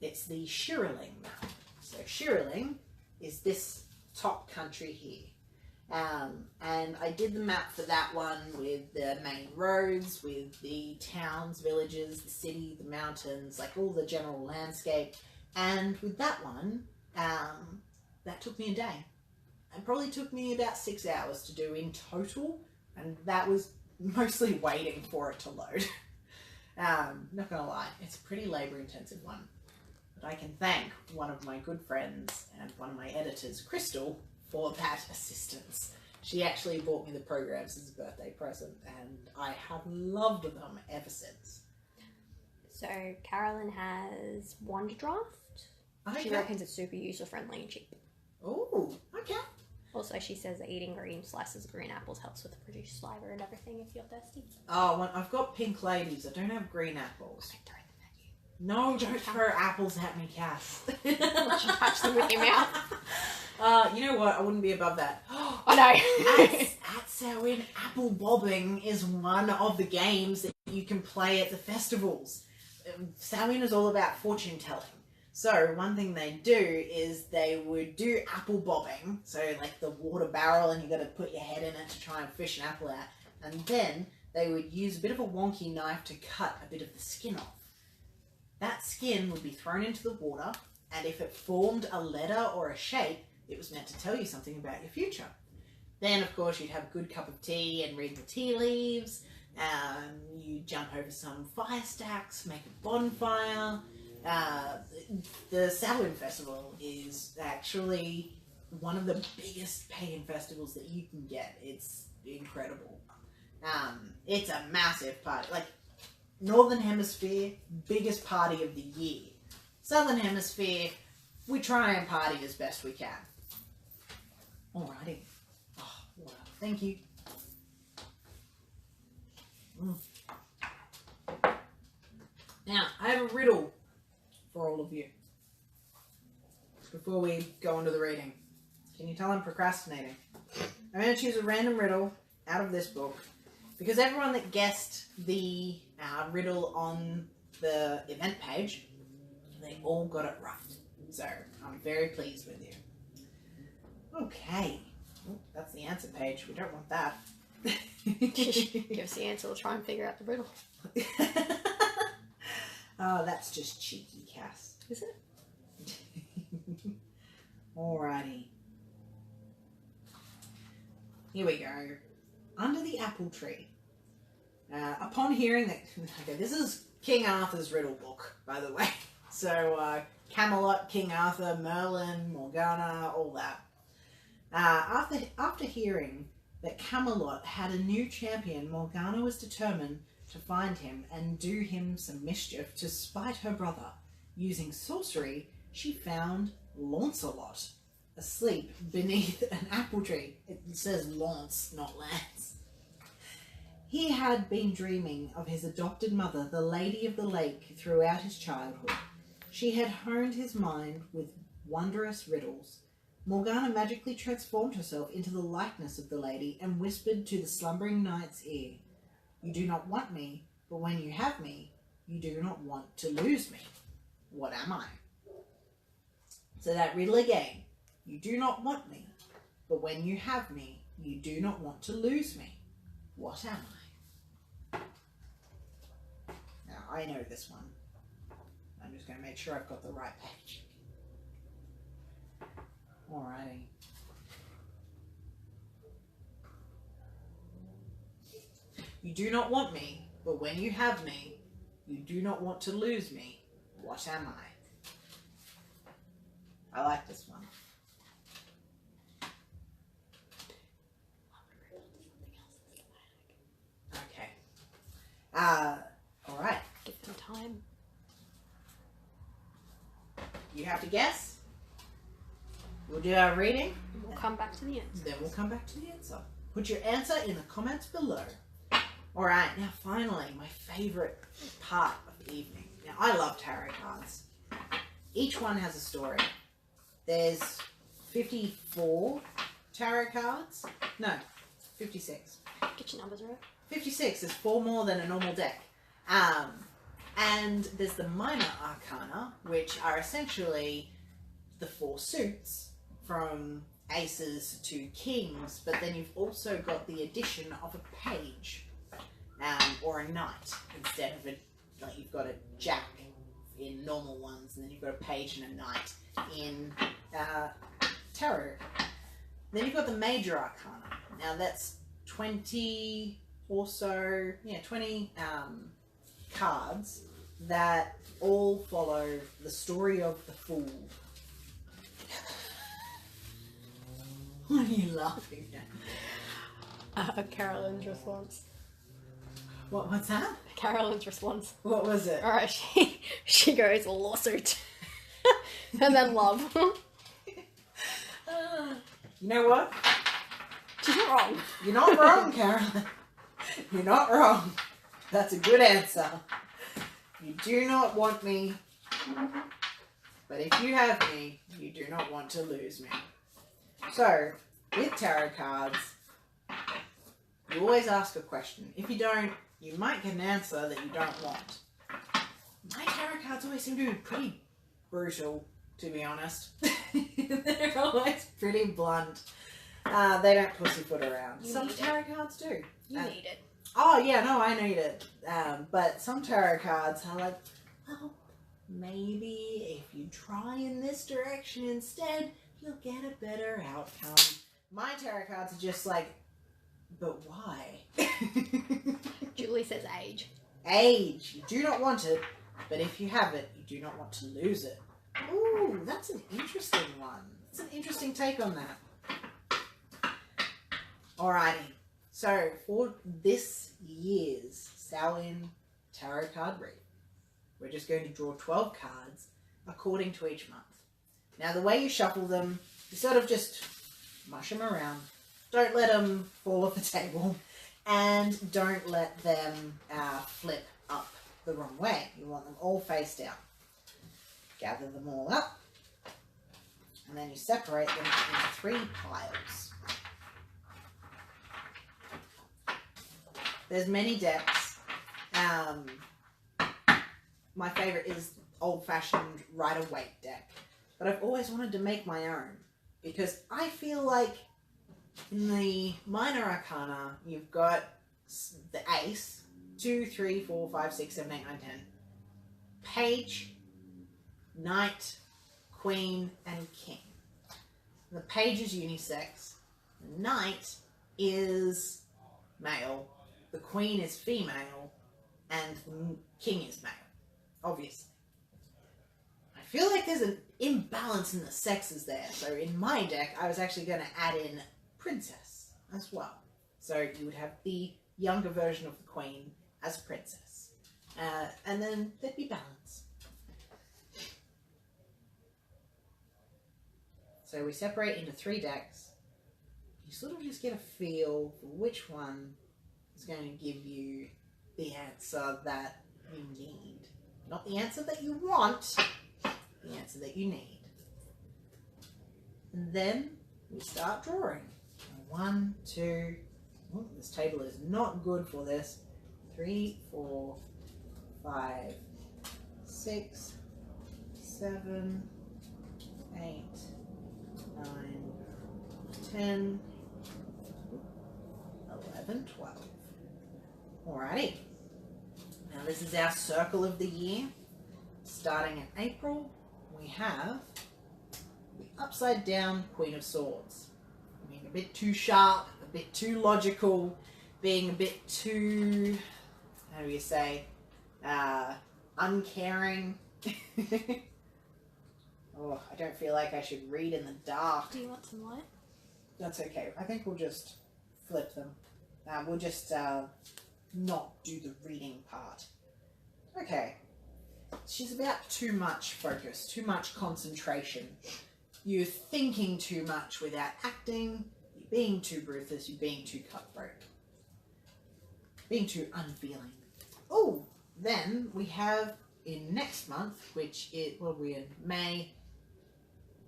It's the Shiraling map. So Shiraling is this top country here. And I did the map for that one with the main roads, with the towns, villages, the city, the mountains, like all the general landscape. And with that one, that took me a day. It probably took me about 6 hours to do in total, and that was mostly waiting for it to load. Not gonna lie, it's a pretty labor-intensive one. But I can thank one of my good friends and one of my editors, Crystal, for that assistance. She actually bought me the programs as a birthday present, and I have loved them ever since. So Carolyn has Wonder Draft. Okay. She reckons it's super user-friendly and cheap. Oh, okay. Also, she says that eating green slices of green apples helps with the produce saliva and everything if you're thirsty. Oh, well, I've got pink ladies. I don't have green apples. Don't throw them at you. No, don't throw apples at me, Cass. Unless you touch them with your mouth. You know what? I wouldn't be above that. I know. At Samhain, apple bobbing is one of the games that you can play at the festivals. Samhain is all about fortune telling. So one thing they do is they would do apple bobbing. So like the water barrel, and you got to put your head in it to try and fish an apple out. And then they would use a bit of a wonky knife to cut a bit of the skin off. That skin would be thrown into the water, and if it formed a letter or a shape, it was meant to tell you something about your future. Then, of course, you'd have a good cup of tea and read the tea leaves. You jump over some fire stacks, make a bonfire. The Samhain Festival is actually one of the biggest pagan festivals that you can get. It's incredible. It's a massive party. Like, Northern Hemisphere, biggest party of the year. Southern Hemisphere, we try and party as best we can. Alrighty. Oh, water. Thank you. Now, I have a riddle for all of you before we go into the reading. Can you tell I'm procrastinating? I'm going to choose a random riddle out of this book because everyone that guessed the riddle on the event page, they all got it right. So I'm very pleased with you. Okay. Oh, that's the answer page. We don't want that. Give us the answer. We'll try and figure out the riddle. Oh, that's just cheeky, Cass. Is it? Alrighty. Here we go. Under the apple tree. Upon hearing that... Okay, this is King Arthur's riddle book, by the way. So, Camelot, King Arthur, Merlin, Morgana, all that. After hearing that Camelot had a new champion, Morgana was determined to find him and do him some mischief to spite her brother. Using sorcery, she found Lancelot asleep beneath an apple tree. It says Lance, not Lance. He had been dreaming of his adopted mother, the Lady of the Lake, throughout his childhood. She had honed his mind with wondrous riddles. Morgana magically transformed herself into the likeness of the lady and whispered to the slumbering knight's ear, "You do not want me, but when you have me, you do not want to lose me. What am I?" So that riddle again. You do not want me, but when you have me, you do not want to lose me. What am I? Now, I know this one. I'm just going to make sure I've got the right page. Alrighty. You do not want me, but when you have me, you do not want to lose me. What am I? I like this one. Okay. Alright. Give them time. You have to guess. We'll do our reading, and come back to the answer. Then we'll come back to the answer. Put your answer in the comments below. Alright, now finally, my favourite part of the evening. Now, I love tarot cards. Each one has a story. There's 54 tarot cards. No, 56. Get your numbers right. 56 is 4 more than a normal deck. And there's the minor arcana, which are essentially the 4 suits from aces to kings, but then you've also got the addition of a page or a knight instead of like you've got a jack in normal ones, and then you've got a page and a knight in tarot. Then you've got the major arcana. Now that's 20 or so, 20 cards that all follow the story of the fool. What are you laughing at? Carolyn's response. What's that? Carolyn's response. What was it? Alright, she goes, lawsuit. And then love. You know what? She's not wrong. You're not wrong, Carolyn. You're not wrong. That's a good answer. You do not want me, but if you have me, you do not want to lose me. So, with tarot cards, you always ask a question. If you don't, you might get an answer that you don't want. My tarot cards always seem to be pretty brutal, to be honest. They're always pretty blunt. They don't pussyfoot around. You Some need tarot cards do. You need it. Oh, yeah, no, I need it. But some tarot cards are like, well, maybe if you try in this direction instead, you'll get a better outcome. My tarot cards are just like, but why? Julie says age. Age. You do not want it, but if you have it, you do not want to lose it. Ooh, that's an interesting one. That's an interesting take on that. Alrighty. So, for this year's Samhain tarot card read, we're just going to draw 12 cards according to each month. Now, the way you shuffle them, you sort of just mush them around. Don't let them fall off the table, and don't let them flip up the wrong way. You want them all face down. Gather them all up, and then you separate them into 3 piles. There's many decks. My favourite is old-fashioned Rider-Waite deck. But I've always wanted to make my own. Because I feel like in the minor arcana, you've got the ace, 2, 3, 4, 5, 6, 7, 8, 9, 10. Page, knight, queen, and king. The page is unisex. The knight is male. The queen is female, and the king is male, obviously. I feel like there's an imbalance in the sexes there, so in my deck, I was actually going to add in princess as well. So you would have the younger version of the queen as princess, and then there'd be balance. So we separate into 3 decks. You sort of just get a feel for which one is going to give you the answer that you need. Not the answer that you want, the answer that you need. And then we start drawing. 1, 2, oh, this table is not good for this. 3, 4, 5, 6, 7, 8, 9, 10, 11, 12. Alrighty. Now this is our circle of the year. Starting in April, we have the upside down Queen of Swords. Being a bit too sharp, a bit too logical, being a bit too, how do you say, uncaring. Oh, I don't feel like I should read in the dark. Do you want some light? That's okay. I think we'll just flip them. We'll just not do the reading part. Okay. She's about too much focus, too much concentration. you're thinking too much without acting, you're being too ruthless, you're being too cutthroat, being too unfeeling. Oh, then we have in next month, which is, what are we in? May,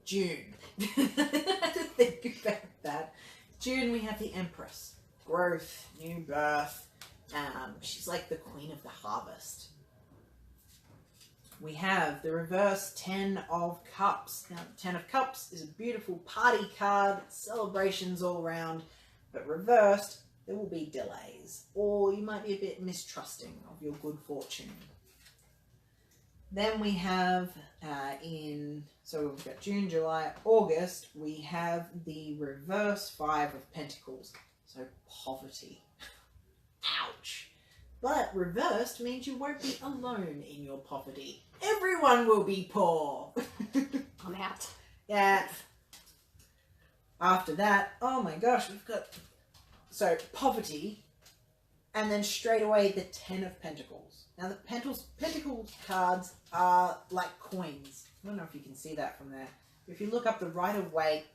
June. I had to think about that. June, we have the Empress. Growth, new birth. She's like the queen of the harvest. We have the reverse 10 of Cups. Now, the 10 of Cups is a beautiful party card, celebrations all round, but reversed, there will be delays, or you might be a bit mistrusting of your good fortune. Then we have so we've got June, July, August, we have the reverse 5 of Pentacles, so poverty. Ouch. But reversed means you won't be alone in your poverty. Everyone will be poor. I'm out. Yeah. After that, oh my gosh, we've got, so poverty, and then straight away the 10 of Pentacles. Now the Pentacles cards are like coins. I don't know if you can see that from there. If you look up the Rider-Waite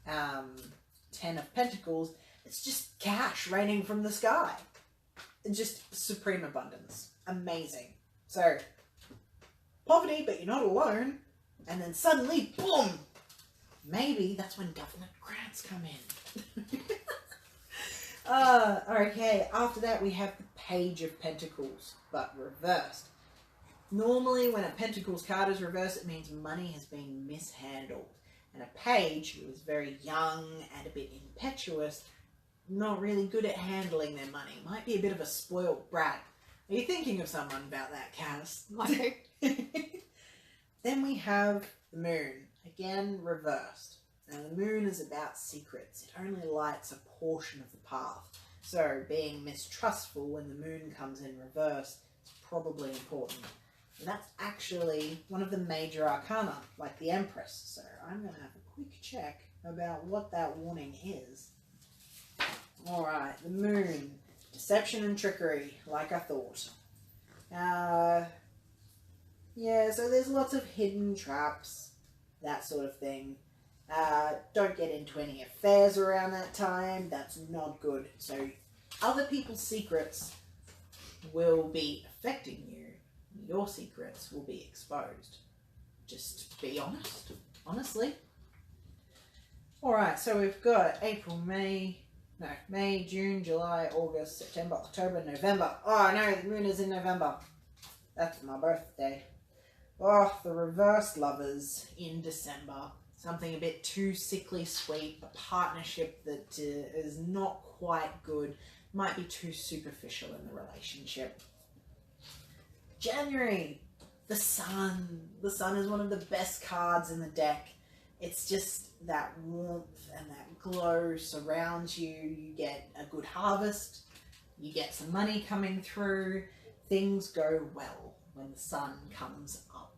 10 of Pentacles, it's just cash raining from the sky. Just supreme abundance. Amazing. So, poverty, but you're not alone. And then suddenly, boom! Maybe that's when government grants come in. Okay, after that we have the Page of Pentacles, but reversed. Normally when a Pentacles card is reversed, it means money has been mishandled. And a page who is very young and a bit impetuous, not really good at handling their money, might be a bit of a spoiled brat. Are you thinking of someone about that, Cass? Why? Then we have the Moon, again reversed. Now the Moon is about secrets. It only lights a portion of the path. So being mistrustful when the Moon comes in reverse is probably important. And that's actually one of the major arcana, like the Empress. So I'm going to have a quick check about what that warning is. Alright, the Moon. Deception and trickery, like I thought. Yeah, so there's lots of hidden traps, that sort of thing. Don't get into any affairs around that time. That's not good. So other people's secrets will be affecting you. Your secrets will be exposed. Just be honest. Honestly. Alright, so we've got May, June, July, August, September, October, November. Oh no, the Moon is in November. That's my birthday. Oh, the reverse lovers in December. Something a bit too sickly sweet. A partnership that is not quite good. Might be too superficial in the relationship. January. The Sun. The Sun is one of the best cards in the deck. It's just that warmth and that glow surrounds you. You get a good harvest. You get some money coming through. Things go well when the sun comes up.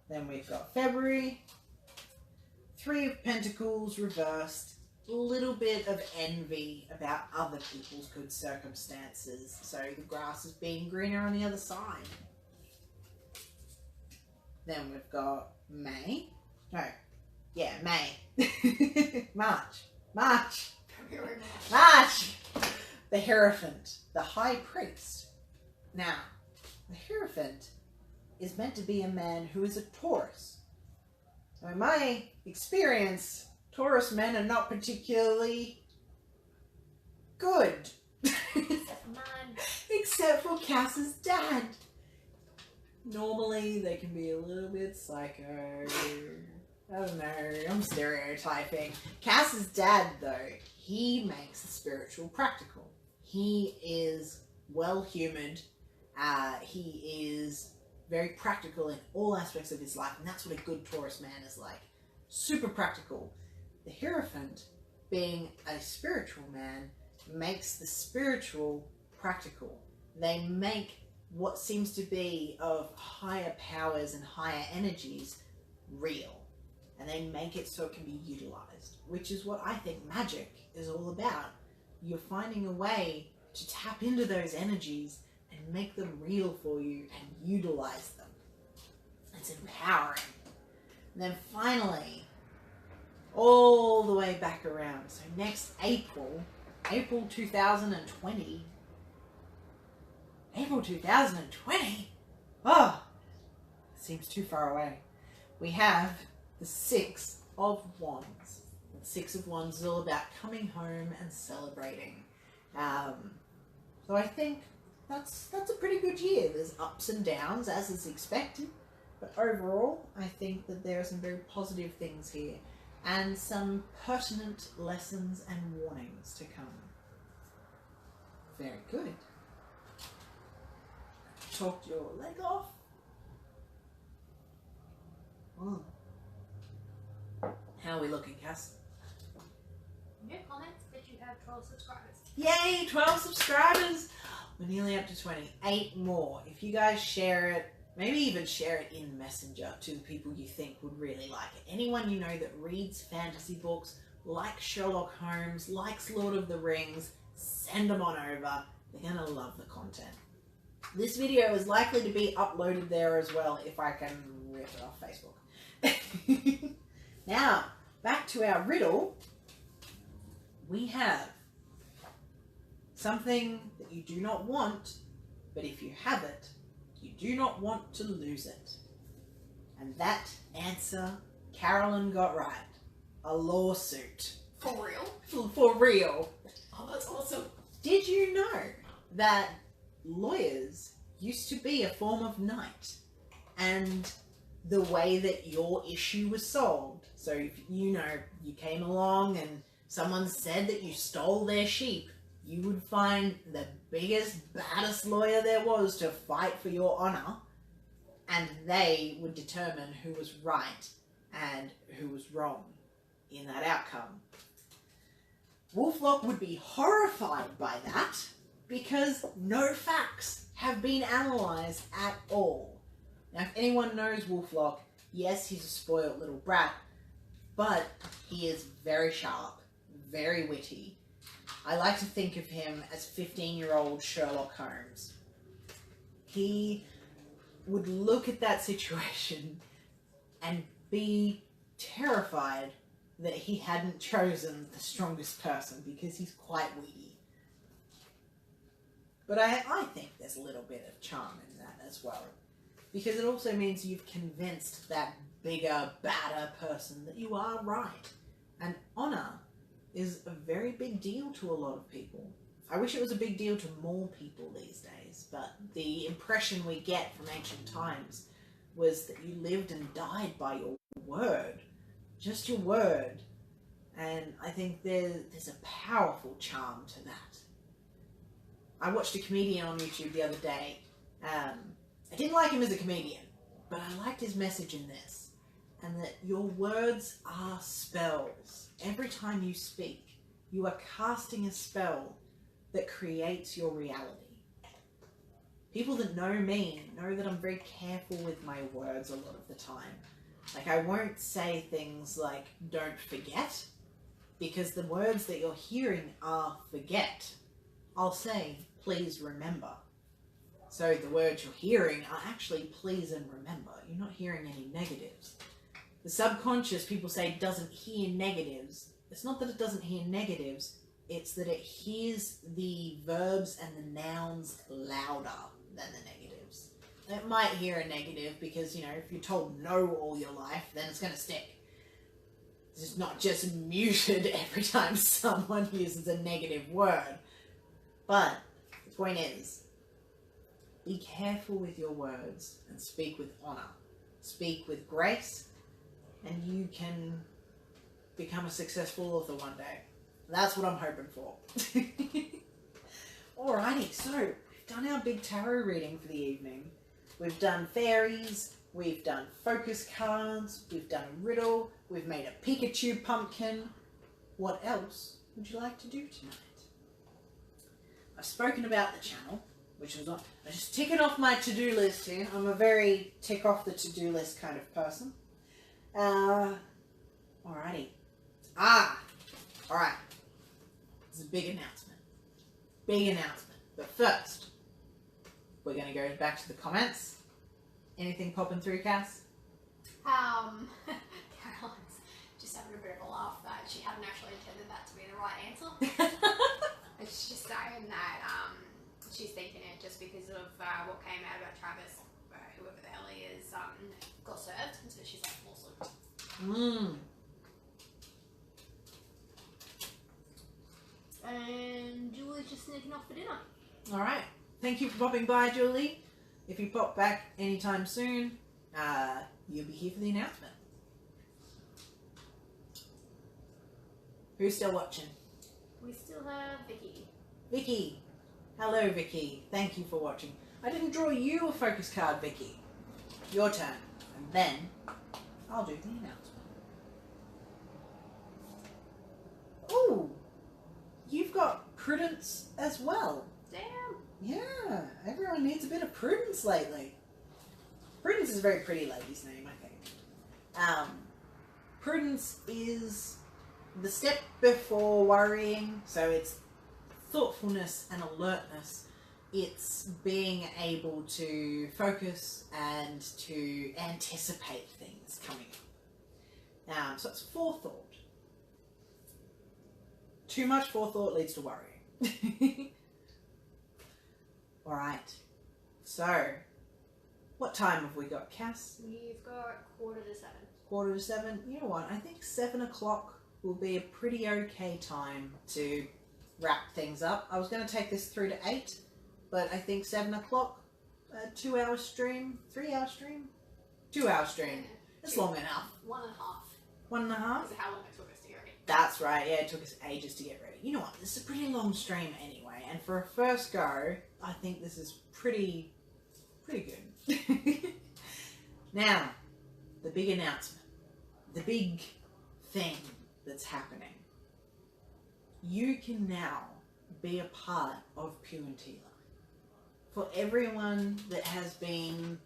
Then we've got February. 3 of Pentacles reversed. A little bit of envy about other people's good circumstances. So the grass is being greener on the other side. Then we've got May. March. The Hierophant, the High Priest. Now, the Hierophant is meant to be a man who is a Taurus. So in my experience, Taurus men are not particularly good. Except mine. Except for Cass's dad. Normally, they can be a little bit psycho. I don't know, I'm stereotyping. Cass's dad, though, he makes the spiritual practical. He is well-humoured. He is very practical in all aspects of his life, and that's what a good Taurus man is like. Super practical. The Hierophant, being a spiritual man, makes the spiritual practical. They make what seems to be of higher powers and higher energies real. And they make it so it can be utilized, which is what I think magic is all about. You're finding a way to tap into those energies and make them real for you and utilize them. It's empowering. And then finally, all the way back around. So next April 2020. April 2020? Oh, seems too far away. We have the Six of Wands. The Six of Wands is all about coming home and celebrating. So I think that's a pretty good year. There's ups and downs, as is expected. But overall, I think that there are some very positive things here. And some pertinent lessons and warnings to come. Very good. Talked your leg off. Oh. How are we looking, Cass? New comments that you have 12 subscribers. Yay, 12 subscribers! We're nearly up to 20. 8 more. If you guys share it, maybe even share it in Messenger to the people you think would really like it. Anyone you know that reads fantasy books, likes Sherlock Holmes, likes Lord of the Rings, send them on over. They're going to love the content. This video is likely to be uploaded there as well if I can rip it off Facebook. Now, back to our riddle. We have something that you do not want, but if you have it, you do not want to lose it. And that answer, Carolyn got right. A lawsuit. For real? For real. Oh, that's awesome. Did you know that lawyers used to be a form of knight? And the way that your issue was solved. So if you came along and someone said that you stole their sheep, you would find the biggest, baddest lawyer there was to fight for your honor, and they would determine who was right and who was wrong in that outcome. Wolflock would be horrified by that because no facts have been analysed at all. Now, if anyone knows Wolflock, yes, he's a spoiled little brat, but he is very sharp, very witty. I like to think of him as 15-year-old Sherlock Holmes. He would look at that situation and be terrified that he hadn't chosen the strongest person because he's quite witty. But I think there's a little bit of charm in that as well. Because it also means you've convinced that bigger, badder person that you are right. And honor is a very big deal to a lot of people. I wish it was a big deal to more people these days, but the impression we get from ancient times was that you lived and died by your word. Just your word. And I think there's a powerful charm to that. I watched a comedian on YouTube the other day. I didn't like him as a comedian, but I liked his message in this. And that your words are spells. Every time you speak, you are casting a spell that creates your reality. People that know me know that I'm very careful with my words a lot of the time. Like, I won't say things like, don't forget, because the words that you're hearing are forget. I'll say, please remember. So the words you're hearing are actually please and remember. You're not hearing any negatives. The subconscious, people say, doesn't hear negatives. It's not that it doesn't hear negatives, it's that it hears the verbs and the nouns louder than the negatives. It might hear a negative because, if you're told no all your life, then it's going to stick. It's not just muted every time someone uses a negative word. But the point is, be careful with your words and speak with honor. Speak with grace, and you can become a successful author one day. That's what I'm hoping for. Alrighty, so we've done our big tarot reading for the evening. We've done fairies, we've done focus cards, we've done a riddle, we've made a Pikachu pumpkin. What else would you like to do tonight? I've spoken about the channel, which was I'm just ticking off my to-do list here. I'm a very tick off the to-do list kind of person. Alrighty. Alright. This is a big announcement. Big announcement. But first, we're going to go back to the comments. Anything popping through, Cass? Caroline's just having having a bit of a laugh that she hadn't actually intended that to be the right answer. It's just saying that she's thinking it just because of what came out about Travis, whoever the hell he is, got served, and so she's like, awesome. And Julie's just sneaking off for dinner. Alright. Thank you for popping by, Julie. If you pop back anytime soon, you'll be here for the announcement. Who's still watching? We still have Vicky. Vicky. Hello, Vicky. Thank you for watching. I didn't draw you a focus card, Vicky. Your turn. And then I'll do the announcement. Ooh. You've got Prudence as well. Damn. Yeah. Everyone needs a bit of Prudence lately. Prudence is a very pretty lady's name, I think. Prudence is the step before worrying, so it's thoughtfulness and alertness. It's being able to focus and to anticipate things coming up. So it's forethought. Too much forethought leads to worry. Alright, so what time have we got, Cass? We've got 6:45. 7:45. You know what? I think 7 o'clock will be a pretty okay time to wrap things up. I was going to take this through to 8, but I think 7 o'clock, 2 hour stream, 3 hour stream, 2 hour stream. It's long enough. 1.5. 1.5? Because of how long it took us to get ready. That's right. Yeah, it took us ages to get ready. You know what? This is a pretty long stream anyway, and for a first go, I think this is pretty good. Now, the big announcement, the big thing that's happening. You can now be a part of Puantila. For everyone that has been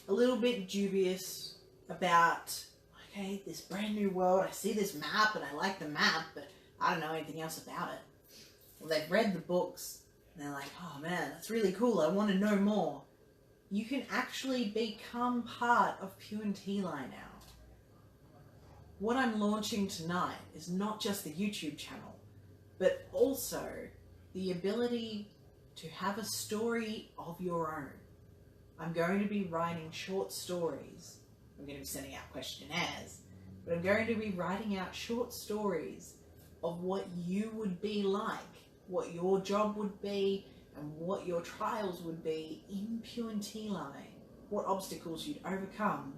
a little bit dubious about, okay, this brand new world, I see this map and I like the map, but I don't know anything else about it. Well, they've read the books and they're like, oh man, that's really cool, I want to know more. You can actually become part of Puantila now. What I'm launching tonight is not just the YouTube channel, but also the ability to have a story of your own. I'm going to be writing short stories. I'm going to be sending out questionnaires, but I'm going to be writing out short stories of what you would be like, what your job would be, and what your trials would be in Puantila, what obstacles you'd overcome,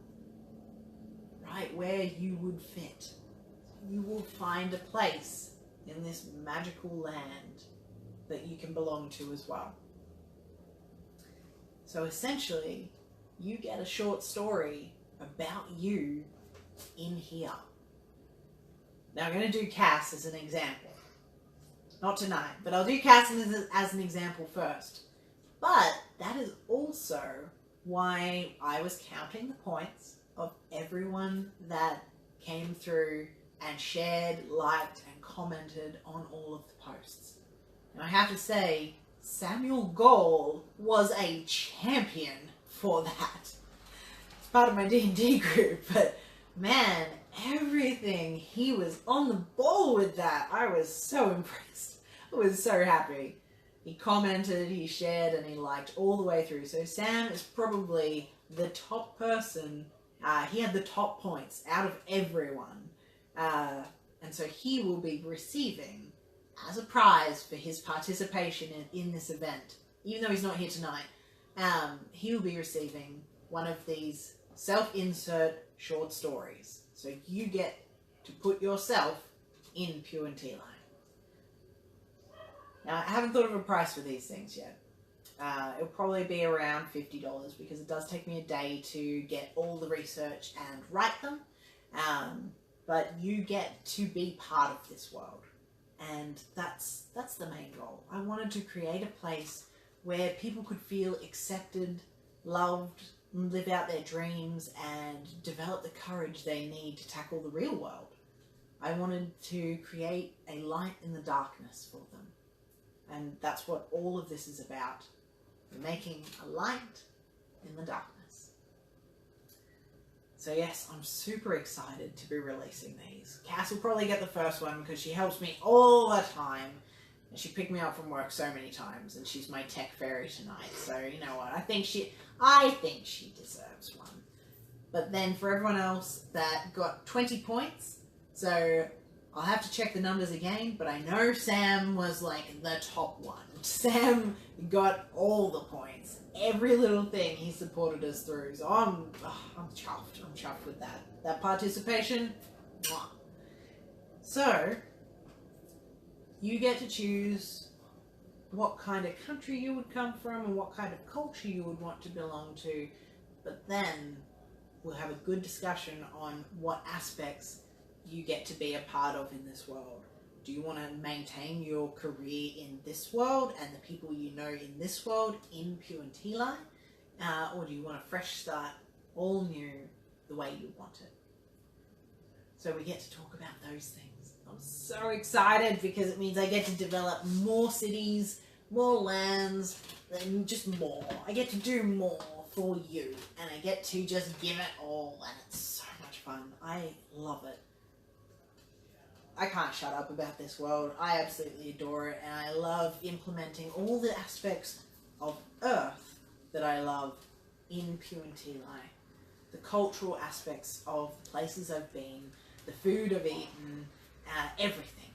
right where you would fit. You will find a place in this magical land that you can belong to as well. So essentially, you get a short story about you in here. Now I'm going to do Cass as an example. Not tonight, but I'll do Cass as an example first. But that is also why I was counting the points of everyone that came through and shared, liked, and commented on all of the posts. And I have to say, Samuel Gall was a champion for that. It's part of my D&D group, but man, everything, he was on the ball with that. I was so impressed. I was so happy. He commented, he shared, and he liked all the way through. So Sam is probably the top person. He had the top points out of everyone. And so he will be receiving, as a prize for his participation in this event, even though he's not here tonight, he will be receiving one of these self-insert short stories. So you get to put yourself in Puantila. Now, I haven't thought of a price for these things yet. It'll probably be around $50 because it does take me a day to get all the research and write them. But you get to be part of this world. And that's the main goal. I wanted to create a place where people could feel accepted, loved, live out their dreams, and develop the courage they need to tackle the real world. I wanted to create a light in the darkness for them. And that's what all of this is about. We're making a light in the darkness. So yes, I'm super excited to be releasing these. Cass will probably get the first one because she helps me all the time. And she picked me up from work so many times, and she's my tech fairy tonight. So you know what? I think she deserves one. But then for everyone else that got 20 points, so I'll have to check the numbers again, but I know Sam was like the top one. Sam got all the points. Every little thing he supported us through. So I'm chuffed. I'm chuffed with that. That participation. Mwah. So, you get to choose what kind of country you would come from and what kind of culture you would want to belong to. But then we'll have a good discussion on what aspects you get to be a part of in this world. Do you want to maintain your career in this world and the people you know in this world in Puentili? Or do you want a fresh start, all new, the way you want it? So we get to talk about those things. I'm so excited because it means I get to develop more cities, more lands, and just more. I get to do more for you, and I get to just give it all, and it's so much fun. I love it. I can't shut up about this world. I absolutely adore it, and I love implementing all the aspects of Earth that I love in Puentili. The cultural aspects of the places I've been, the food I've eaten, everything.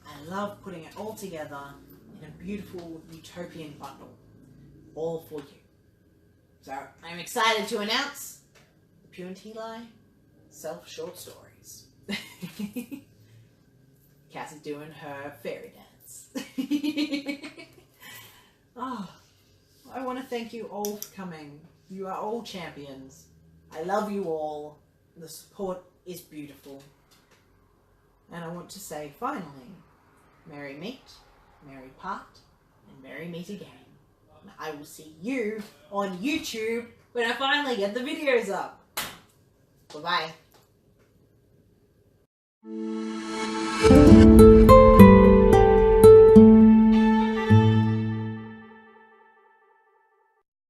I love putting it all together in a beautiful utopian bundle, all for you. So I'm excited to announce the Puentili self-short stories. Cass is doing her fairy dance. Oh, I want to thank you all for coming. You are all champions. I love you all. The support is beautiful. And I want to say, finally, merry meet, merry part, and merry meet again. And I will see you on YouTube when I finally get the videos up. Bye-bye.